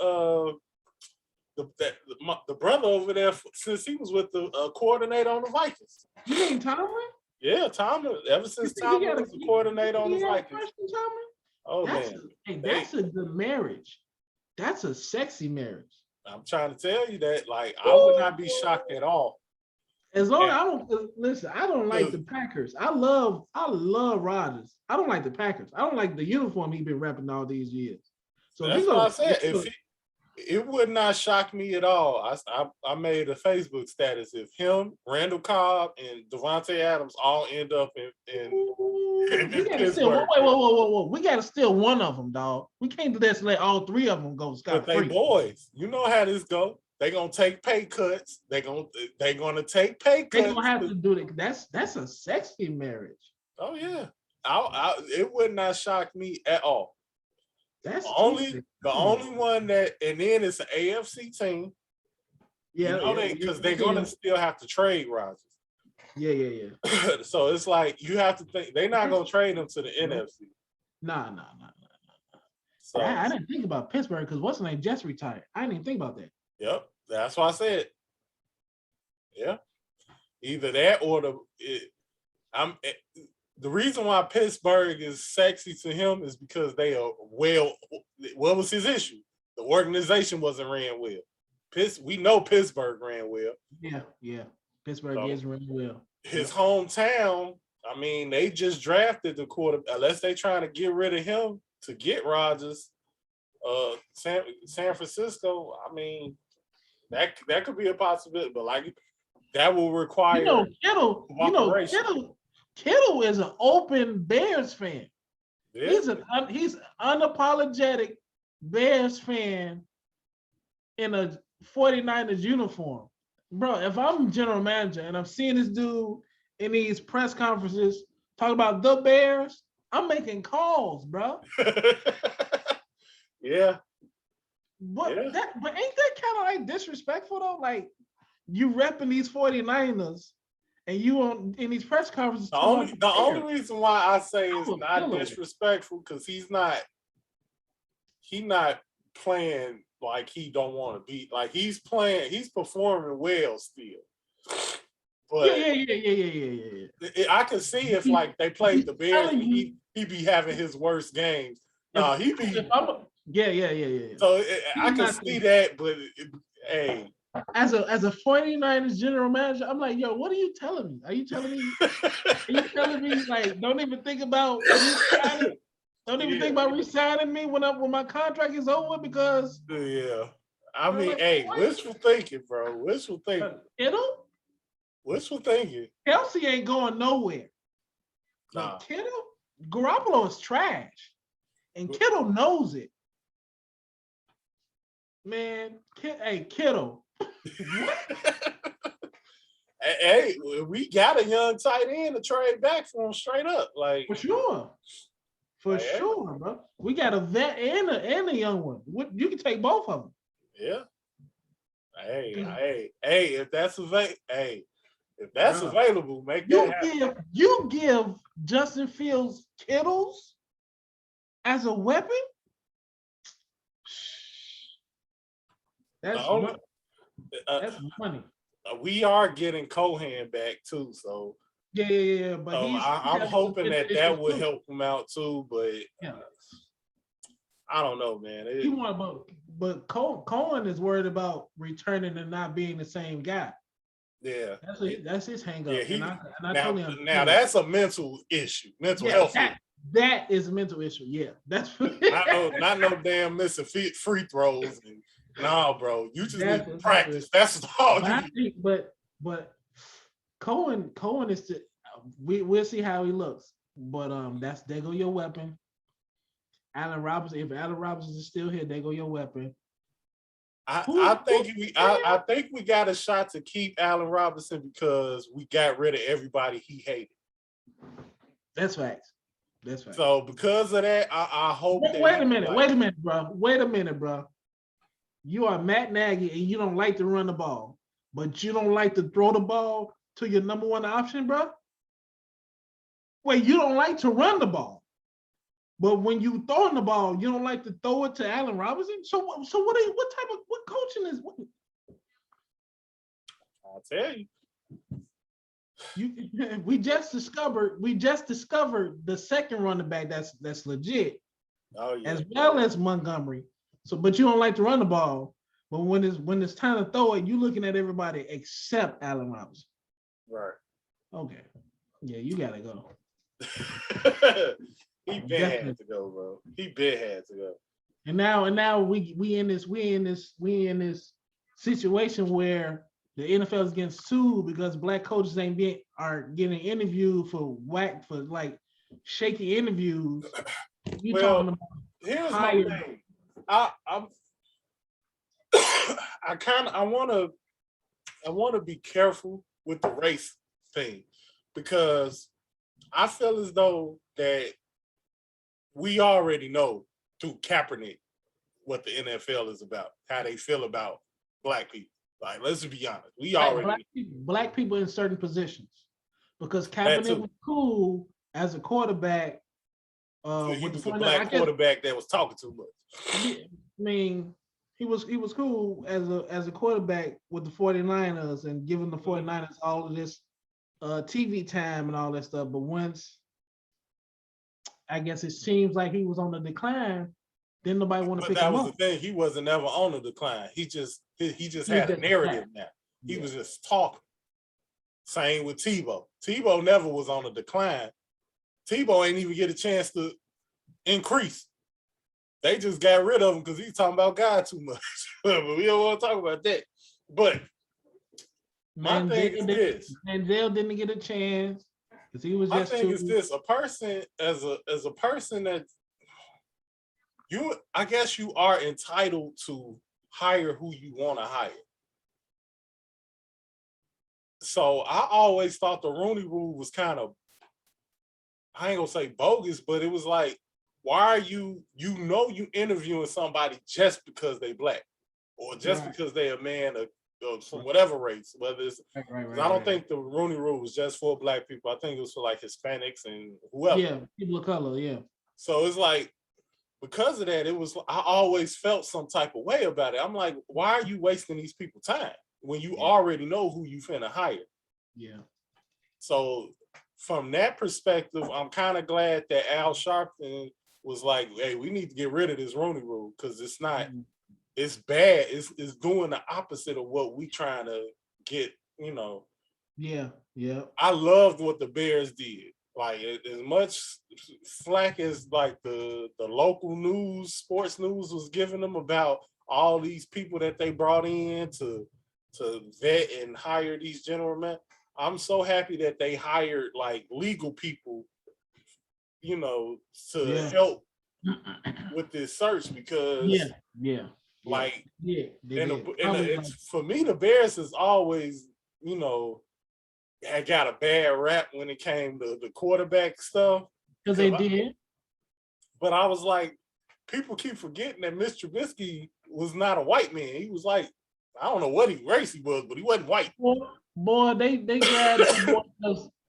[SPEAKER 1] the brother over there since he was with the coordinator on the Vikings.
[SPEAKER 2] You mean Tomlin?
[SPEAKER 1] Yeah, Tomlin. Ever since Tomlin was the coordinator on the Vikings. Oh man,
[SPEAKER 2] that's a good marriage. That's a sexy marriage.
[SPEAKER 1] I'm trying to tell you that. Like, I would not be shocked at all.
[SPEAKER 2] As long as I don't like the Packers. I love Rodgers. I don't like the Packers. I don't like the uniform he's been repping all these years. So
[SPEAKER 1] that's what I said. It would not shock me at all. I made a Facebook status if him, Randall Cobb, and Devontae Adams all end up in Pittsburgh.
[SPEAKER 2] Whoa. We got to steal one of them, dog. We can't just let all three of them go scot-free.
[SPEAKER 1] But they boys. You know how this go. They're going to take pay cuts. They're going to take pay cuts.
[SPEAKER 2] They're going to have to do it. That's a sexy marriage.
[SPEAKER 1] Oh, yeah. It would not shock me at all.
[SPEAKER 2] That's
[SPEAKER 1] the only one that, and then it's an AFC team.
[SPEAKER 2] Yeah,
[SPEAKER 1] because they're gonna still have to trade Rodgers.
[SPEAKER 2] Yeah.
[SPEAKER 1] So it's like you have to think they're not gonna trade him to the NFC.
[SPEAKER 2] Nah.
[SPEAKER 1] So
[SPEAKER 2] I didn't think about Pittsburgh because what's his name just retired. I didn't even think about that.
[SPEAKER 1] Yep, that's why I said. Yeah, either that or the reason why Pittsburgh is sexy to him is because they are well. What was his issue? The organization wasn't ran well. We know Pittsburgh ran well.
[SPEAKER 2] Yeah. Pittsburgh is running well.
[SPEAKER 1] His hometown. I mean, they just drafted the quarterback. Unless they trying to get rid of him to get Rodgers. San Francisco. I mean, that could be a possibility, but like that will require.
[SPEAKER 2] Kittle is an open Bears fan.
[SPEAKER 1] Yeah.
[SPEAKER 2] He's unapologetic Bears fan in a 49ers uniform. Bro, if I'm general manager and I'm seeing this dude in these press conferences talk about the Bears, I'm making calls, bro.
[SPEAKER 1] Yeah.
[SPEAKER 2] But ain't that kind of like disrespectful though? Like you repping these 49ers and you in these press conferences.
[SPEAKER 1] The only reason why I say it's not disrespectful because he's not playing like he don't want to be. Like he's performing well still. But
[SPEAKER 2] yeah.
[SPEAKER 1] I can see if like they played the Bears, he be having his worst games. No, he be.
[SPEAKER 2] Yeah.
[SPEAKER 1] So I can see that, but hey.
[SPEAKER 2] As a 49ers general manager, I'm like, yo, what are you telling me? Are you telling me like don't even think about re-signing me when my contract is over because
[SPEAKER 1] I mean, like, wishful thinking, bro. Wishful thinking. Wishful thinking.
[SPEAKER 2] Kelsey ain't going nowhere.
[SPEAKER 1] Nah.
[SPEAKER 2] Garoppolo is trash. And Kittle knows it. Man, Kittle.
[SPEAKER 1] Hey, we got a young tight end to trade back for him straight up. Like
[SPEAKER 2] for sure, bro. We got a vet and a young one. You can take both of them.
[SPEAKER 1] Yeah. Hey, if that's available, make that happen.
[SPEAKER 2] You give Justin Fields Kittles as a weapon. That's money.
[SPEAKER 1] We are getting Cohan back too, so
[SPEAKER 2] yeah. But
[SPEAKER 1] I'm hoping that will help him out too. But I don't know, man.
[SPEAKER 2] But Cohen is worried about returning and not being the same guy.
[SPEAKER 1] Yeah,
[SPEAKER 2] that's his hang up.
[SPEAKER 1] Yeah,
[SPEAKER 2] totally understand.
[SPEAKER 1] Now that's a mental issue, mental health.
[SPEAKER 2] That is a mental issue. Yeah, that's
[SPEAKER 1] not no damn missing free throws. No, bro, you just need to practice. That's all.
[SPEAKER 2] But Cohen is we'll see how he looks. But there go your weapon. Allen Robinson. If Allen Robinson is still here, there go your weapon.
[SPEAKER 1] I think we got a shot to keep Allen Robinson because we got rid of everybody he hated.
[SPEAKER 2] That's facts.
[SPEAKER 1] So because of that, I hope that.
[SPEAKER 2] Wait a minute, bro. You are Matt Nagy and you don't like to run the ball, but you don't like to throw the ball to your number one option, bro. Wait, you don't like to run the ball, but when you throwing the ball, you don't like to throw it to Allen Robinson. So what coaching is?
[SPEAKER 1] I'll tell you.
[SPEAKER 2] We just discovered the second running back that's legit, as well as Montgomery. So, but you don't like to run the ball. But when it's time to throw it, you looking at everybody except Allen Robinson.
[SPEAKER 1] Right.
[SPEAKER 2] Okay. Yeah, you gotta go.
[SPEAKER 1] He been had to go, bro. He been had to go.
[SPEAKER 2] And now we in this situation where the NFL is getting sued because black coaches are getting interviewed for like shaky interviews. You talking about
[SPEAKER 1] here's my thing. I want to be careful with the race thing because I feel as though that we already know through Kaepernick what the NFL is about, how they feel about black people. Like, let's be honest, we already
[SPEAKER 2] black people in certain positions because Kaepernick was cool as a quarterback.
[SPEAKER 1] So he was a black quarterback that was talking too much.
[SPEAKER 2] I mean, he was cool as a quarterback with the 49ers and giving the 49ers all of this TV time and all that stuff. But once I guess it seems like he was on the decline, then nobody want to pick him up. But that was the
[SPEAKER 1] thing. He wasn't ever on the decline. He just had a narrative now. He was just talking. Same with Tebow. Tebow never was on a decline. Tebow ain't even get a chance to increase. They just got rid of him because he's talking about God too much. But we don't want to talk about that. But my thing is this.
[SPEAKER 2] Manziel didn't get a chance because he was just.
[SPEAKER 1] My thing is this: a person as a person that I guess you are entitled to hire who you want to hire. So I always thought the Rooney Rule was kind of, I ain't gonna say bogus, but it was like, why are you interviewing somebody just because they black or just because they a man of from whatever race, whether it's, I don't think the Rooney Rule was just for black people. I think it was for like Hispanics and whoever.
[SPEAKER 2] Yeah, people of color, yeah.
[SPEAKER 1] So it's like, because of that, I always felt some type of way about it. I'm like, why are you wasting these people's time when you already know who you finna hire?
[SPEAKER 2] Yeah. So
[SPEAKER 1] from that perspective, I'm kind of glad that Al Sharpton was like, hey, we need to get rid of this Rooney Rule because it's not, it's bad. It's doing the opposite of what we trying to get, you know.
[SPEAKER 2] Yeah, yeah.
[SPEAKER 1] I loved what the Bears did. Like, as much flack as like the local news, sports news was giving them about all these people that they brought in to vet and hire these general men. I'm so happy that they hired like legal people, you know, to help with this search because for me, the Bears is always, you know, I got a bad rap when it came to the quarterback stuff.
[SPEAKER 2] Because they did.
[SPEAKER 1] But I was like, people keep forgetting that Mr. Trubisky was not a white man. He was like, I don't know what race he was, but he wasn't white.
[SPEAKER 2] Boy, they grabbed him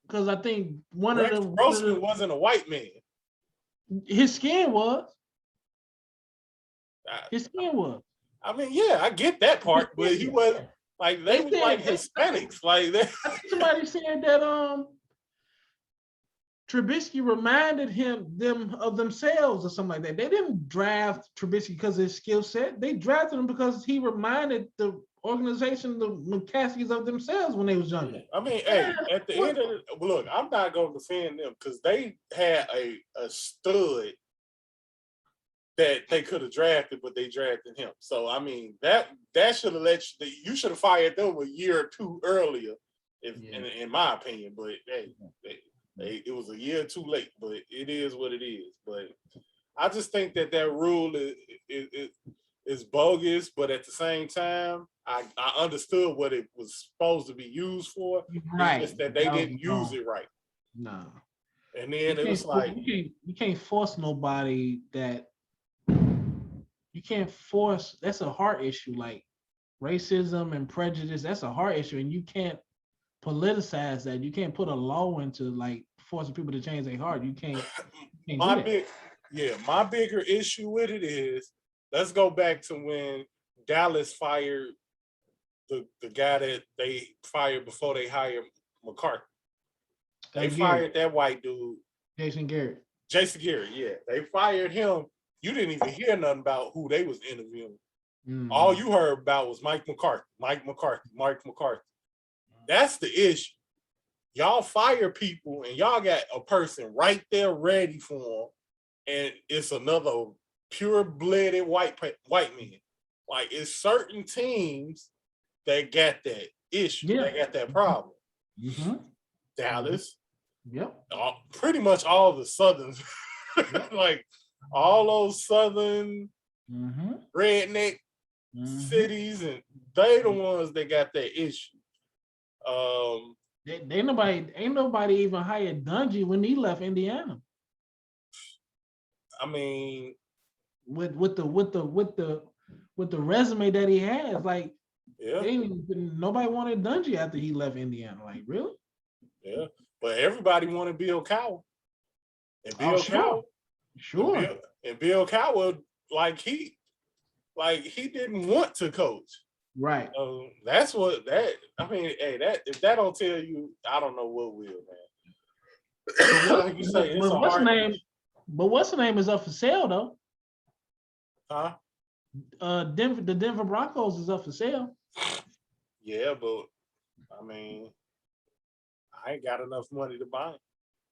[SPEAKER 2] because I think
[SPEAKER 1] Rex Grossman wasn't a white man.
[SPEAKER 2] His skin was. His skin was.
[SPEAKER 1] I mean, yeah, I get that part, but he was. Like they was like Hispanics, like that.
[SPEAKER 2] Somebody said that Trubisky reminded them of themselves or something like that. They didn't draft Trubisky because of his skill set. They drafted him because he reminded the organization, the McCaskies, of themselves when they was younger.
[SPEAKER 1] I mean, hey, at the end of it, look, I'm not going to defend them because they had a stud that they could have drafted, but they drafted him. So I mean, that should have you should have fired them a year or two earlier, in my opinion. But hey, it was a year too late. But it is what it is. But I just think that rule is is bogus, but at the same time, I understood what it was supposed to be used for.
[SPEAKER 2] Right.
[SPEAKER 1] It's just that they didn't use it right.
[SPEAKER 2] No.
[SPEAKER 1] And then it was like
[SPEAKER 2] you can't force nobody that you can't force. That's a heart issue. Like racism and prejudice, that's a heart issue, and you can't politicize that. You can't put a law into like forcing people to change their heart. You can't
[SPEAKER 1] my bigger issue with it is, let's go back to when Dallas fired the guy that they fired before they hired McCarthy. They fired that white dude,
[SPEAKER 2] Jason Garrett,
[SPEAKER 1] yeah. They fired him. You didn't even hear nothing about who they was interviewing. All you heard about was Mike McCarthy. That's the issue. Y'all fire people and y'all got a person right there ready for them, and it's another pure-blooded white man. Like, it's certain teams that got that issue. Yeah. They got that problem. Dallas.
[SPEAKER 2] Yep.
[SPEAKER 1] Pretty much all the Southern, like all those Southern redneck cities, and they the ones that got that issue.
[SPEAKER 2] Ain't nobody even hired Dungy when he left Indiana.
[SPEAKER 1] I mean,
[SPEAKER 2] with the resume that he has, like, nobody wanted Dungy after he left Indiana. Like, really?
[SPEAKER 1] Yeah, but everybody wanted Bill Cowher, and Bill Cowher, and Bill Cowher, he didn't want to coach.
[SPEAKER 2] Right.
[SPEAKER 1] That's what that. I mean, hey, that if that don't tell you, I don't know what will, man. Like you say, it's
[SPEAKER 2] what's the name? But what's the name is up for sale though?
[SPEAKER 1] Huh?
[SPEAKER 2] The Denver Broncos is up for sale.
[SPEAKER 1] Yeah, but I mean, I ain't got enough money to buy it.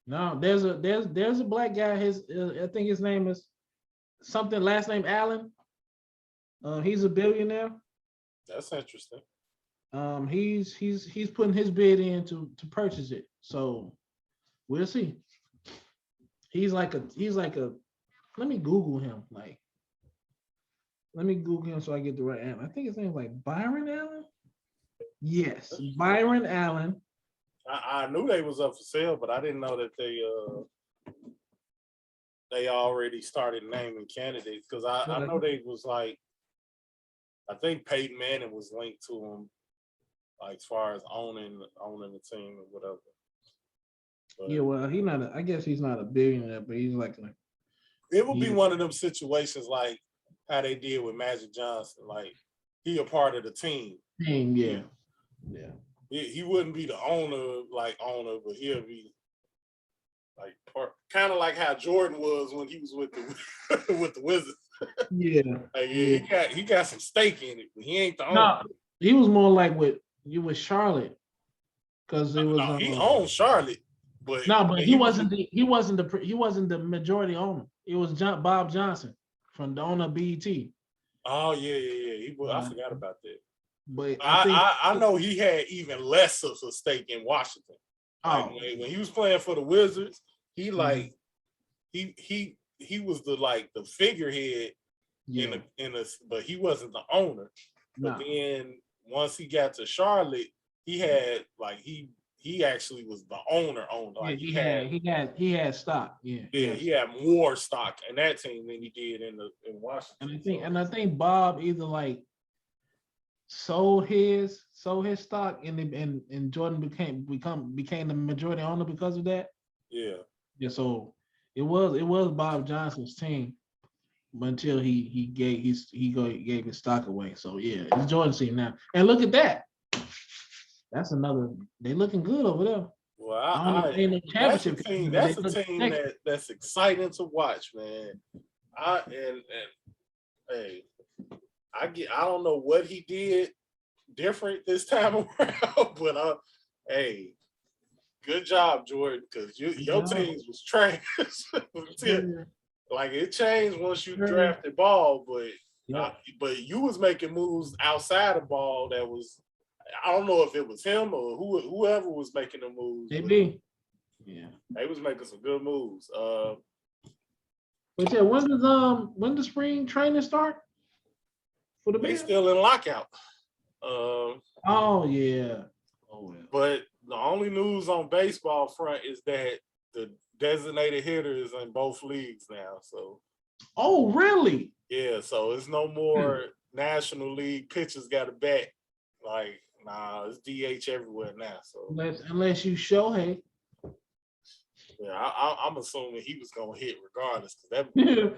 [SPEAKER 2] No, there's a black guy. I think his name is something. Last name Allen. He's a billionaire.
[SPEAKER 1] That's interesting.
[SPEAKER 2] He's putting his bid in to purchase it. So we'll see. He's like a. Let me Google him. Let me Google him so I get the right answer. I think his name is like Byron Allen. Yes, Byron Allen.
[SPEAKER 1] I knew they was up for sale, but I didn't know that they already started naming candidates, because I know they was like, I think Peyton Manning was linked to them, like as far as owning the team or whatever. But,
[SPEAKER 2] yeah, well, I guess he's not a billionaire, but he's like
[SPEAKER 1] it would be one of them situations like how they did with Magic Johnson. Like, he a part of the team.
[SPEAKER 2] Yeah.
[SPEAKER 1] He wouldn't be the owner, but he'll be like kind of like how Jordan was when he was with the Wizards.
[SPEAKER 2] Yeah.
[SPEAKER 1] He got some stake in it, but he ain't the owner.
[SPEAKER 2] No, he was more like with Charlotte, because it was.
[SPEAKER 1] No, he owned Charlotte, but
[SPEAKER 2] he wasn't the majority owner. It was Bob Johnson from the owner of BET.
[SPEAKER 1] Oh yeah. I forgot about that.
[SPEAKER 2] But
[SPEAKER 1] I know he had even less of a stake in Washington. Like, when he was playing for the Wizards, he was the figurehead but he wasn't the owner. But then once he got to Charlotte, he had he actually was the owner. Like, he had stock. He had more stock in that team than he did in Washington.
[SPEAKER 2] And I think Bob either sold his stock and Jordan became the majority owner because of that.
[SPEAKER 1] Yeah.
[SPEAKER 2] So it was Bob Johnson's team until he gave his stock away. So yeah, it's Jordan's team now. And look at that. That's another. They looking good over there.
[SPEAKER 1] Well, that's a team that's exciting to watch, man. I don't know what he did different this time around, but hey, good job, Jordan, because your teams was trash. Like, it changed once you drafted Ball, but you was making moves outside of Ball that was, I don't know if it was him or whoever was making the moves.
[SPEAKER 2] Maybe. Yeah.
[SPEAKER 1] They was making some good moves.
[SPEAKER 2] But yeah, when does spring training start? for the
[SPEAKER 1] They
[SPEAKER 2] Bears?
[SPEAKER 1] still in lockout.
[SPEAKER 2] Oh yeah. Oh yeah.
[SPEAKER 1] But the only news on baseball front is that the designated hitter is in both leagues now. So.
[SPEAKER 2] Oh really?
[SPEAKER 1] Yeah. So it's no more National League pitchers got a bat. Like, nah, it's DH everywhere now. So
[SPEAKER 2] unless you Shohei.
[SPEAKER 1] Yeah, I'm assuming he was gonna hit regardless because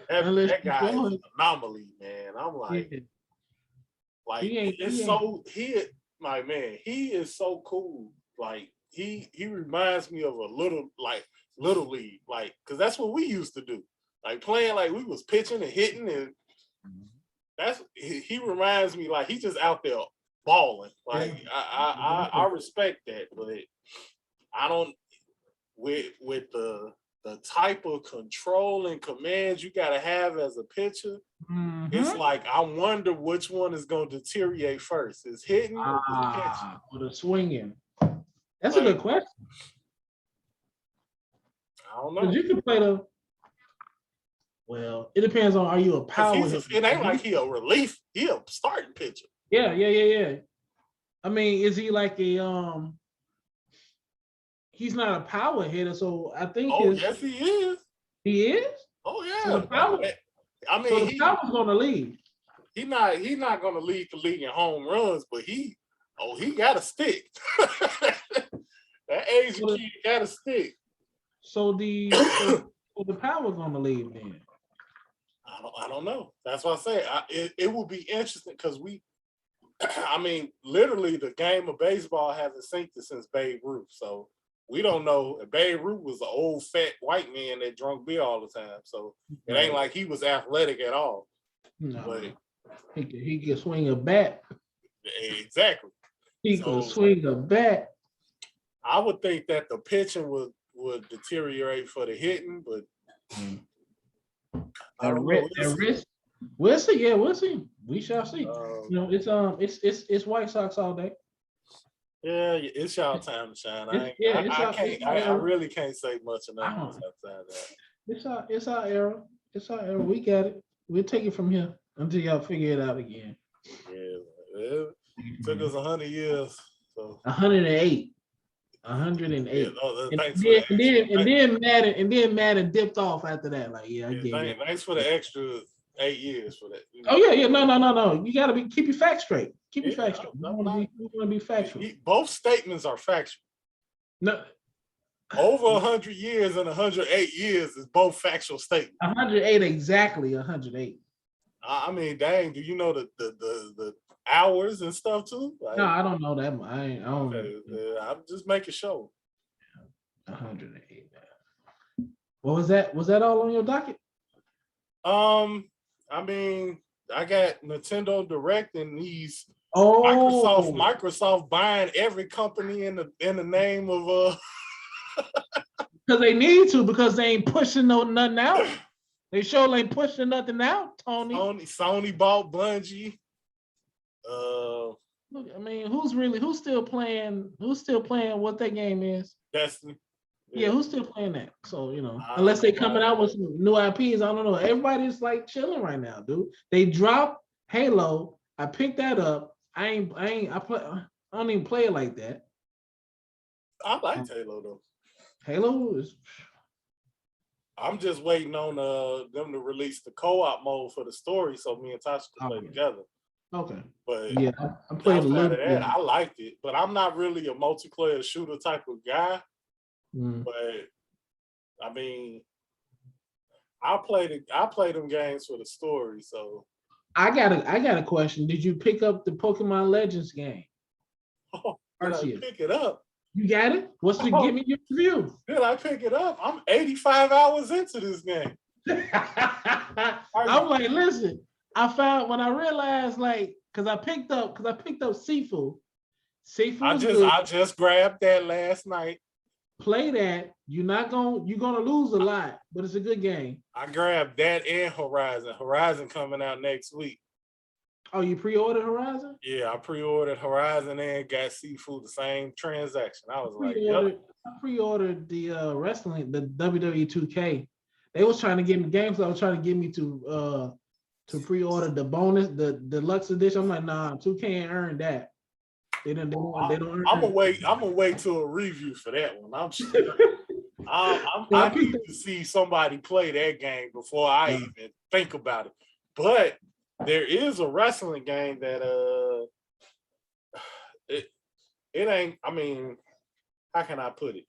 [SPEAKER 1] that guy is an anomaly, man. I'm like, he is so cool. Like he reminds me of a little league, like because that's what we used to do, like playing like we was pitching and hitting, and he reminds me like he's just out there balling. Like I respect that, but I don't. With the type of control and commands you got to have as a pitcher, it's like I wonder which one is going to deteriorate first: is hitting or pitching
[SPEAKER 2] or the swinging. That's a good question.
[SPEAKER 1] I don't know.
[SPEAKER 2] You can play the. Well, it depends on are you a power hitter?
[SPEAKER 1] It ain't like he a relief. He a starting pitcher.
[SPEAKER 2] Yeah. I mean, is he like a He's not a power hitter, so I think.
[SPEAKER 1] Oh yes, he is.
[SPEAKER 2] He is.
[SPEAKER 1] Oh yeah.
[SPEAKER 2] So the power.
[SPEAKER 1] I mean,
[SPEAKER 2] so the power's going to lead.
[SPEAKER 1] He's not going to lead the league in home runs, but he got a stick. That age kid got a stick.
[SPEAKER 2] So the power's going to lead then.
[SPEAKER 1] I don't know. That's what I say. It will be interesting because I mean, literally the game of baseball hasn't synced since Babe Ruth, so. We don't know. Babe Ruth was an old fat white man that drank beer all the time. So it ain't like he was athletic at all.
[SPEAKER 2] No,
[SPEAKER 1] but
[SPEAKER 2] he could swing a bat.
[SPEAKER 1] Exactly.
[SPEAKER 2] He could swing a bat.
[SPEAKER 1] I would think that the pitching would deteriorate for the hitting, but I don't know.
[SPEAKER 2] We'll see. Yeah, we'll see. We shall see. It's White Sox all day.
[SPEAKER 1] Yeah, it's y'all time to shine. I really can't say much enough outside that.
[SPEAKER 2] It's our era. It's our era. We got it. We'll take it from here until y'all figure it out again.
[SPEAKER 1] Yeah, it took us 100 years. So
[SPEAKER 2] 108. 108. Yeah, and then Madden dipped off after that. Like,
[SPEAKER 1] thanks for the extra 8 years for that.
[SPEAKER 2] Oh yeah. No. You gotta keep your facts straight. Keep your facts straight. We want to be factual.
[SPEAKER 1] Both statements are factual.
[SPEAKER 2] No.
[SPEAKER 1] Over 100 years and 108 years is both factual statements.
[SPEAKER 2] 108 exactly. 108.
[SPEAKER 1] I mean, dang. Do you know the hours and stuff too? Like,
[SPEAKER 2] no, I don't know that. I don't.
[SPEAKER 1] I'm just making sure.
[SPEAKER 2] 108. What was that? Was that all on your docket?
[SPEAKER 1] I mean, I got Nintendo Direct and these Microsoft buying every company in the name of
[SPEAKER 2] because they need to, because they ain't pushing nothing out. They sure ain't pushing nothing out, Tony.
[SPEAKER 1] Sony bought Bungie.
[SPEAKER 2] Look, I mean, who's still playing what that game is?
[SPEAKER 1] Destiny.
[SPEAKER 2] Yeah, who's still playing that? So, unless they coming out with some new IPs, I don't know. Everybody's like chilling right now, dude. They dropped Halo. I picked that up. I don't even play it like that.
[SPEAKER 1] I like Halo though.
[SPEAKER 2] Halo is.
[SPEAKER 1] I'm just waiting on them to release the co-op mode for the story, so me and Tasha can play together.
[SPEAKER 2] Okay.
[SPEAKER 1] But
[SPEAKER 2] yeah, I played a little bit.
[SPEAKER 1] I liked it, but I'm not really a multiplayer shooter type of guy. But I mean, I play them games for the story. So
[SPEAKER 2] I got a question. Did you pick up the Pokemon Legends game?
[SPEAKER 1] Did I pick it up?
[SPEAKER 2] You got it? Give me your review.
[SPEAKER 1] Did I pick it up? I'm 85 hours into this game.
[SPEAKER 2] I'm like, listen, I found when I realized, like, because I picked up Sifu.
[SPEAKER 1] I just grabbed that last night.
[SPEAKER 2] Play that. You're gonna lose a lot, but it's a good game.
[SPEAKER 1] I grabbed that and Horizon. Horizon coming out next week.
[SPEAKER 2] Oh, you pre-ordered Horizon?
[SPEAKER 1] Yeah, I pre-ordered Horizon and got Sifu the same transaction. I was
[SPEAKER 2] I pre-ordered the wrestling, the WWE 2K. They was trying to get me games. I was trying to get me to to pre-order the bonus, the deluxe edition. I'm like, nah, 2K ain't earned that. They don't earn
[SPEAKER 1] I'm gonna
[SPEAKER 2] that.
[SPEAKER 1] wait till a review for that one. I need to see somebody play that game before I even think about it. But there is a wrestling game that it ain't. I mean, how can I put it?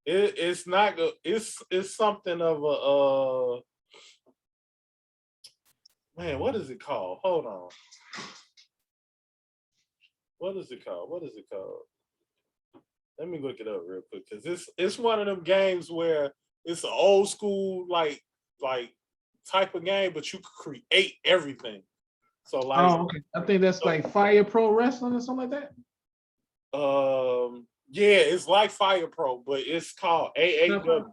[SPEAKER 1] It's not good. It's something of a man. What is it called? Hold on. What is it called? Let me look it up real quick because it's one of them games where it's an old school like type of game, but you can create everything. So like,
[SPEAKER 2] okay. I think that's like Fire Pro Wrestling or something like that.
[SPEAKER 1] Yeah, it's like Fire Pro, but it's called AAW.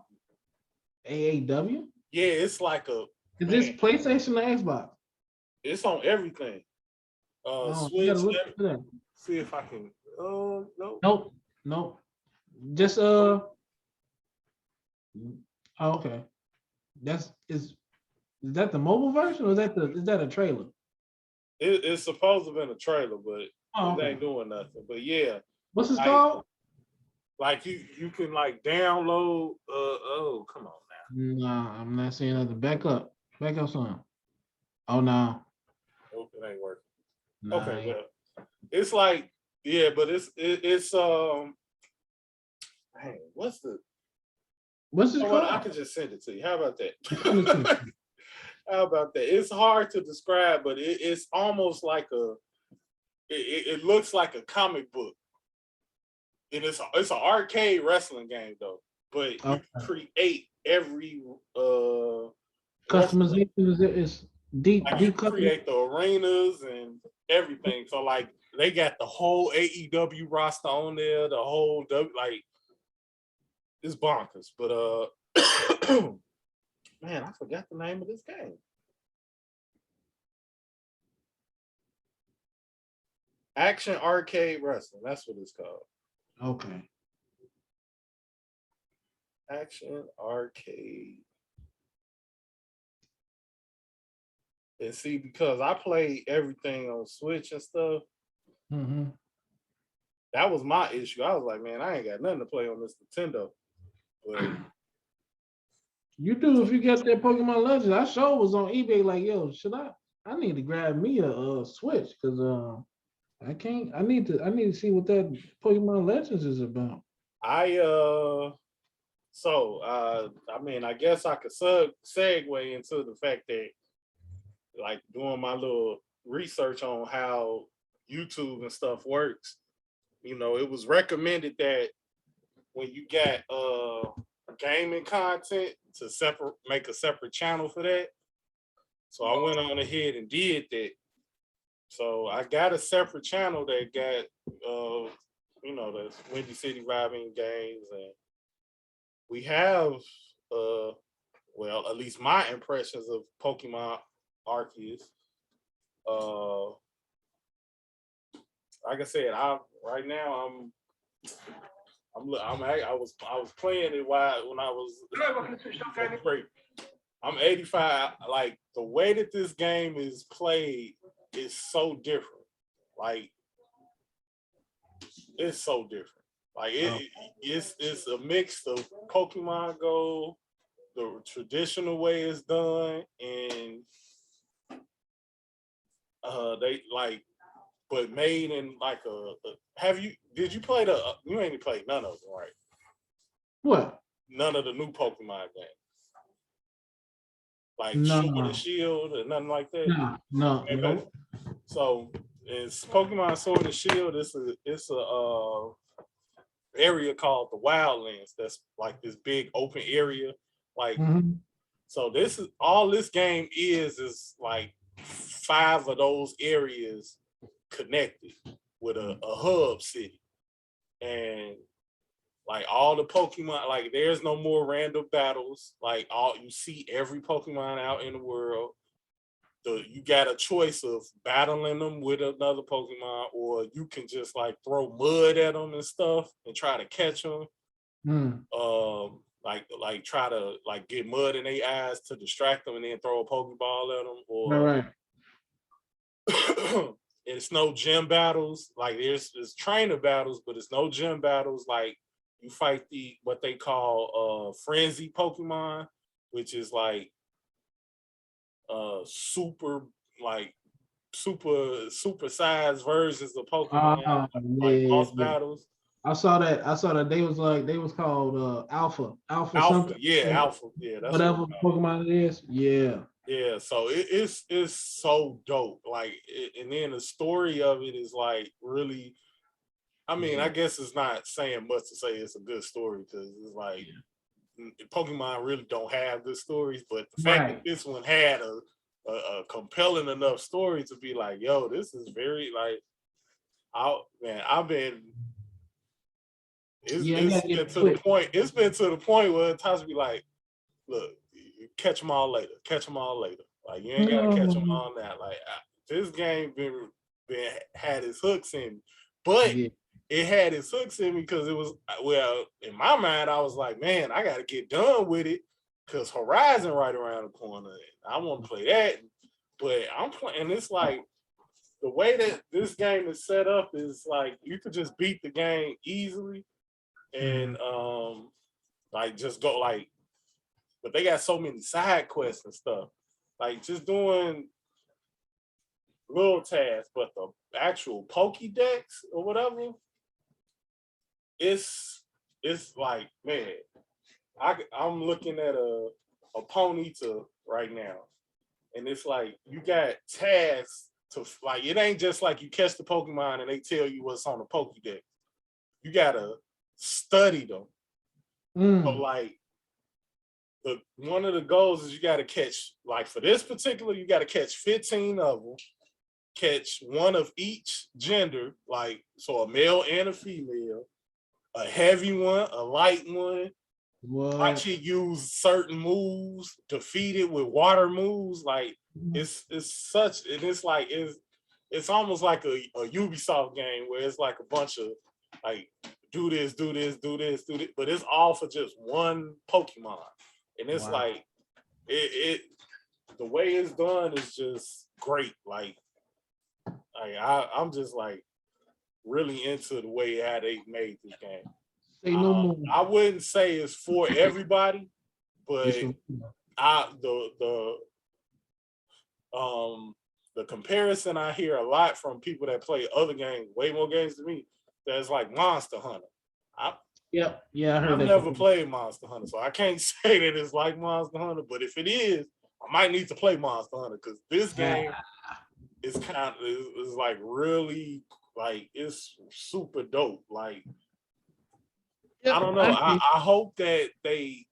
[SPEAKER 2] AAW?
[SPEAKER 1] Yeah, it's like
[SPEAKER 2] Is this PlayStation or Xbox?
[SPEAKER 1] It's on everything. Switch. See if I can. No.
[SPEAKER 2] Nope. Just Oh, okay. Is that the mobile version or is that a trailer?
[SPEAKER 1] It's supposed to have been a trailer, but
[SPEAKER 2] it
[SPEAKER 1] ain't doing nothing. But yeah.
[SPEAKER 2] What's it called?
[SPEAKER 1] Like you can like download. Come on now.
[SPEAKER 2] Nah, I'm not seeing nothing. Back up some. Oh no.
[SPEAKER 1] Nope, it ain't working.
[SPEAKER 2] Nah,
[SPEAKER 1] okay, well, it's like but it's Hey, what's it
[SPEAKER 2] called?
[SPEAKER 1] I can just send it to you. How about that? How about that? It's hard to describe, but it's almost like it looks like a comic book. And it's an arcade wrestling game though. But you create every
[SPEAKER 2] customization is deep.
[SPEAKER 1] Like you create the arenas and everything. So like they got the whole AEW roster on there, the whole like it's bonkers. But man, I forgot the name of this game. Action Arcade Wrestling. That's what it's called.
[SPEAKER 2] Okay.
[SPEAKER 1] Action Arcade. And see, because I play everything on Switch and stuff, that was my issue. I was like, man, I ain't got nothing to play on this Nintendo. But
[SPEAKER 2] you do if you get that Pokemon Legends. I sure was on eBay like, yo, I need to grab me a Switch because I can't. I need to see what that Pokemon Legends is about.
[SPEAKER 1] I mean, I guess I could segue into the fact that, like, doing my little research on how YouTube and stuff works, you know, it was recommended that when you got gaming content to make a separate channel for that. So I went on ahead and did that. So I got a separate channel that got you know, the WindyCityVibin games, and we have well, at least my impressions of Pokemon Arceus. Like I said, I was playing it when I was great. I'm 85. Like the way that this game is played is so different. Like it's so different. Like it's a mix of Pokemon Go, the traditional way it's done, and they like, but made in like did you play you ain't played none of them, right?
[SPEAKER 2] What?
[SPEAKER 1] None of the new Pokemon games. Like
[SPEAKER 2] no.
[SPEAKER 1] Sword and Shield or nothing like that?
[SPEAKER 2] No.
[SPEAKER 1] So it's Pokemon Sword and Shield. It's a area called the Wildlands. That's like this big open area. Like so this is all this game is like 5 of those areas connected with a hub city. And like all the Pokemon, like there's no more random battles. Like you see every Pokemon out in the world. You got a choice of battling them with another Pokemon, or you can just like throw mud at them and stuff and try to catch them. like try to like get mud in their eyes to distract them and then throw a Pokeball at them, or
[SPEAKER 2] Right.
[SPEAKER 1] it's no gym battles. Like there's trainer battles, but it's no gym battles. Like you fight what they call frenzy Pokemon, which is like super sized versions of Pokemon, like boss battles.
[SPEAKER 2] I saw that they was called Alpha something.
[SPEAKER 1] Yeah, Alpha. Yeah, that's
[SPEAKER 2] whatever Pokemon it is. Yeah.
[SPEAKER 1] Yeah, so it's so dope. Like, and then the story of it is like really. I mean, I guess it's not saying much to say it's a good story because it's like Pokemon really don't have good stories, but the fact that this one had a compelling enough story to be like, yo, this is very like, I've been. It's been to the point. It's been to the point where it times be like, look, catch them all later. Catch them all later. Like you ain't gotta catch them all now. Like this game been had its hooks in me, but it had its hooks in me because it was in my mind I was like, man, I gotta get done with it because Horizon right around the corner. I want to play that, but I'm playing. It's like the way that this game is set up is like you could just beat the game easily, and like just go like. But they got so many side quests and stuff. Like just doing little tasks, but the actual Pokédex or whatever, it's like, man, I'm looking at a Ponyta right now. And it's like you got tasks to like it ain't just like you catch the Pokemon and they tell you what's on the Pokédex. You gotta study them. So like one of the goals is you got to catch, like for this particular, you got to catch 15 of them, catch one of each gender, like so a male and a female, a heavy one, a light one. Watch it use certain moves, defeat it with water moves. Like it's such, and it's like it's almost like a Ubisoft game where it's like a bunch of like do this, but it's all for just one Pokemon. And it's like it the way it's done is just great. Like I'm just like really into the way how they made this game. I wouldn't say it's for everybody, but the comparison I hear a lot from people that play other games, way more games than me, that's like Monster Hunter.
[SPEAKER 2] I heard
[SPEAKER 1] I've never played Monster Hunter, so I can't say that it's like Monster Hunter. But if it is, I might need to play Monster Hunter because this game is is like really like it's super dope. Like I don't know. I hope that they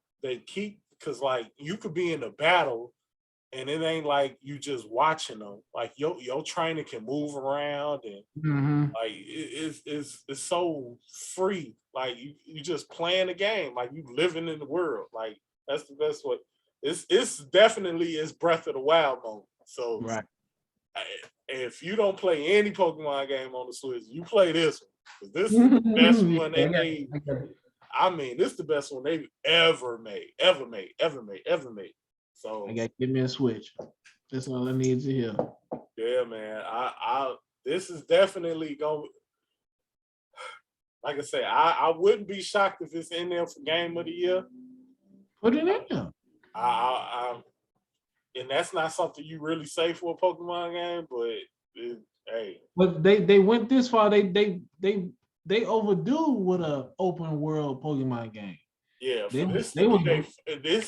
[SPEAKER 1] keep because like you could be in a battle and it ain't like you just watching them. Like your trainer can move around and like it's so free. Like you just playing the game, like you living in the world. Like that's the best way. It's definitely it's Breath of the Wild moment. So if you don't play any Pokemon game on the Switch, you play this one. This is the best one they made. I mean, this is the best one they've ever made. So
[SPEAKER 2] I gotta give me a Switch. That's all I need to hear.
[SPEAKER 1] Yeah, man. I this is definitely going. Like I say, I wouldn't be shocked if it's in there for Game of the Year.
[SPEAKER 2] Put it in there.
[SPEAKER 1] And that's not something you really say for a Pokemon game, but hey.
[SPEAKER 2] But they went this far. They overdue with an open world Pokemon game.
[SPEAKER 1] Yeah, this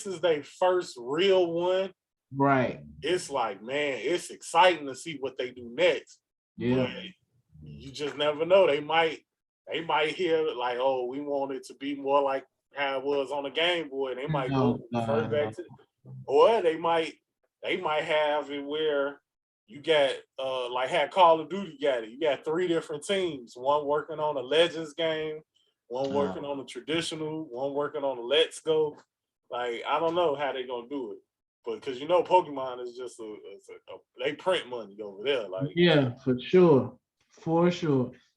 [SPEAKER 1] is their first real one.
[SPEAKER 2] Right.
[SPEAKER 1] It's like, man, it's exciting to see what they do next.
[SPEAKER 2] Yeah.
[SPEAKER 1] But you just never know. They might hear like, oh, we want it to be more like how it was on the Game Boy. They might go further back to, or they might have it where you got like how Call of Duty got it. You got 3 different teams. One working on a Legends game, one working on a traditional, one working on a Let's Go. Like I don't know how they're gonna do it, but because you know Pokemon is just they print money over there. Like
[SPEAKER 2] yeah, for sure,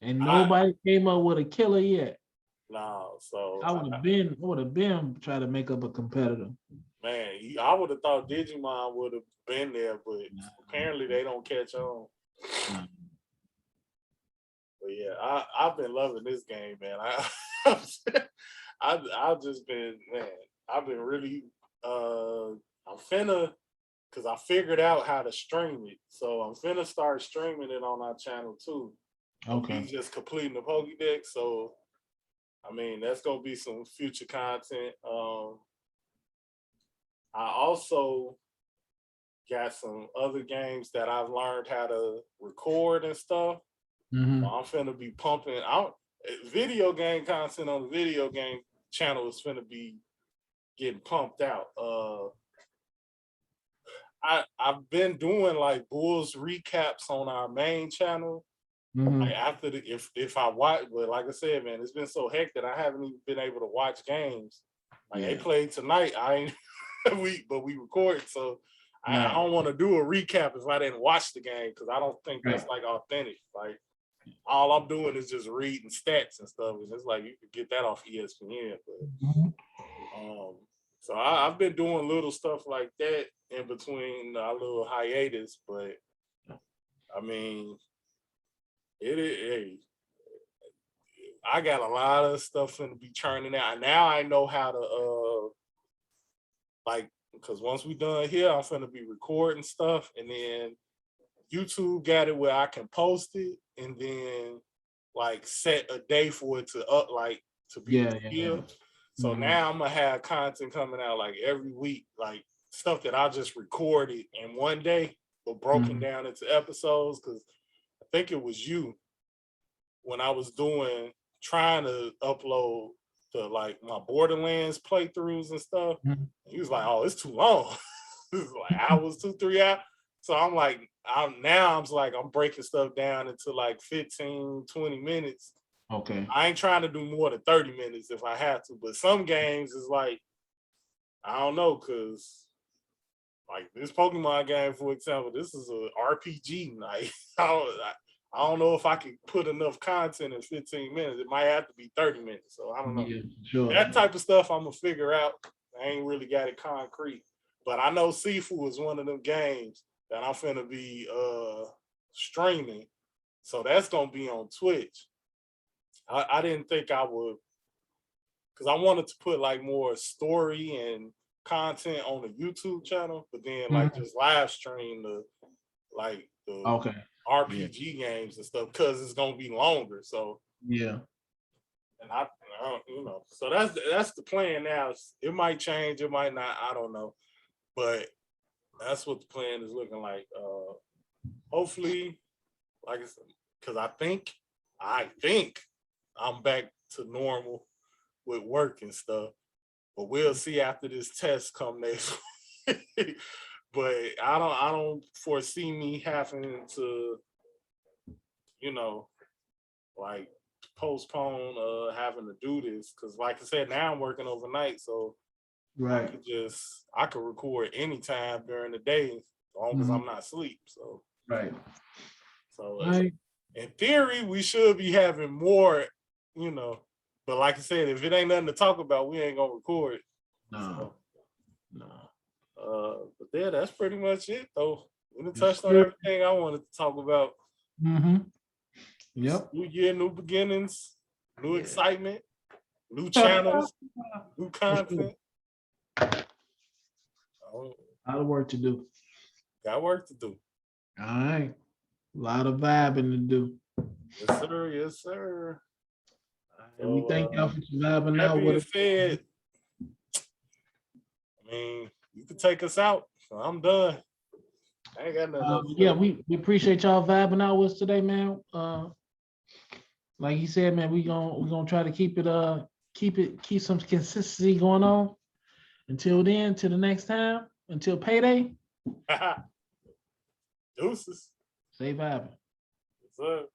[SPEAKER 2] and nobody came up with a killer yet.
[SPEAKER 1] No, so
[SPEAKER 2] I would have been trying to make up a competitor.
[SPEAKER 1] man, I would have thought Digimon would have been there, but apparently they don't catch on.
[SPEAKER 2] No.
[SPEAKER 1] But yeah, I've been loving this game, man. I've just been, man. I've been really. I'm finna, cause I figured out how to stream it, so I'm finna start streaming it on our channel too.
[SPEAKER 2] Okay.
[SPEAKER 1] He's just completing the Pokédex, so I mean that's gonna be some future content. I also got some other games that I've learned how to record and stuff.
[SPEAKER 2] Mm-hmm.
[SPEAKER 1] I'm finna be pumping out video game content on the video game channel is finna be getting pumped out. I've been doing like Bulls recaps on our main channel.
[SPEAKER 2] Mm-hmm.
[SPEAKER 1] Like after if I watch, but like I said, man, it's been so hectic I haven't even been able to watch games. Like they played tonight, I ain't but we recorded, so I don't want to do a recap if I didn't watch the game because I don't think that's like authentic. Like all I'm doing is just reading stats and stuff, and it's like you could get that off ESPN. But so I've been doing little stuff like that in between our little hiatus, but I mean, I got a lot of stuff to be churning out. Now I know how to like, because once we done here, I'm finna be recording stuff, and then YouTube got it where I can post it, and then like set a day for it to be here. So now I'm gonna have content coming out like every week, like stuff that I just recorded in one day, but broken down into episodes. Because I think it was you when I was trying to upload the like my Borderlands playthroughs and stuff. He was like, "Oh, it's too long." It was like hours, 2-3 hours. So I'm like, I'm breaking stuff down into like 15, 20 minutes.
[SPEAKER 2] Okay.
[SPEAKER 1] I ain't trying to do more than 30 minutes if I have to, but some games is like, I don't know, because like this Pokemon game, for example, this is a RPG. Like, I don't know if I could put enough content in 15 minutes. It might have to be 30 minutes. So I don't know.
[SPEAKER 2] Yeah, sure.
[SPEAKER 1] That type of stuff I'm going to figure out. I ain't really got it concrete. But I know Sifu is one of them games that I'm finna be streaming. So that's going to be on Twitch. I didn't think I would, because I wanted to put like more story and content on the YouTube channel, but then like just live stream the RPG games and stuff because it's gonna be longer. So and I so that's the plan now. It might change, it might not, I don't know, but that's what the plan is looking like. Hopefully, like I said, because I think I'm back to normal with work and stuff, but we'll see after this test come next week. But I don't foresee me having to, like postpone having to do this, because like I said, now I'm working overnight, so I could record anytime during the day as long as I'm not asleep. So in theory, we should be having more, but like I said, if it ain't nothing to talk about, we ain't gonna record it. No. But yeah, that's pretty much it though. We touched on everything I wanted to talk about.
[SPEAKER 2] Yep.
[SPEAKER 1] New year, new beginnings, new excitement, new channels, new content.
[SPEAKER 2] A lot of work to do.
[SPEAKER 1] Got work to do.
[SPEAKER 2] All right. A lot of vibing to do.
[SPEAKER 1] Yes, sir. Yes, sir.
[SPEAKER 2] And we thank y'all for vibing out
[SPEAKER 1] with
[SPEAKER 2] with
[SPEAKER 1] it. Said, I mean, you can take us out. So I'm done. I ain't got nothing.
[SPEAKER 2] We appreciate y'all vibing out with us today, man. Like he said, man, we gonna try to keep some consistency going on. Until then, till the next time, until payday.
[SPEAKER 1] Deuces.
[SPEAKER 2] Stay vibing.
[SPEAKER 1] What's up?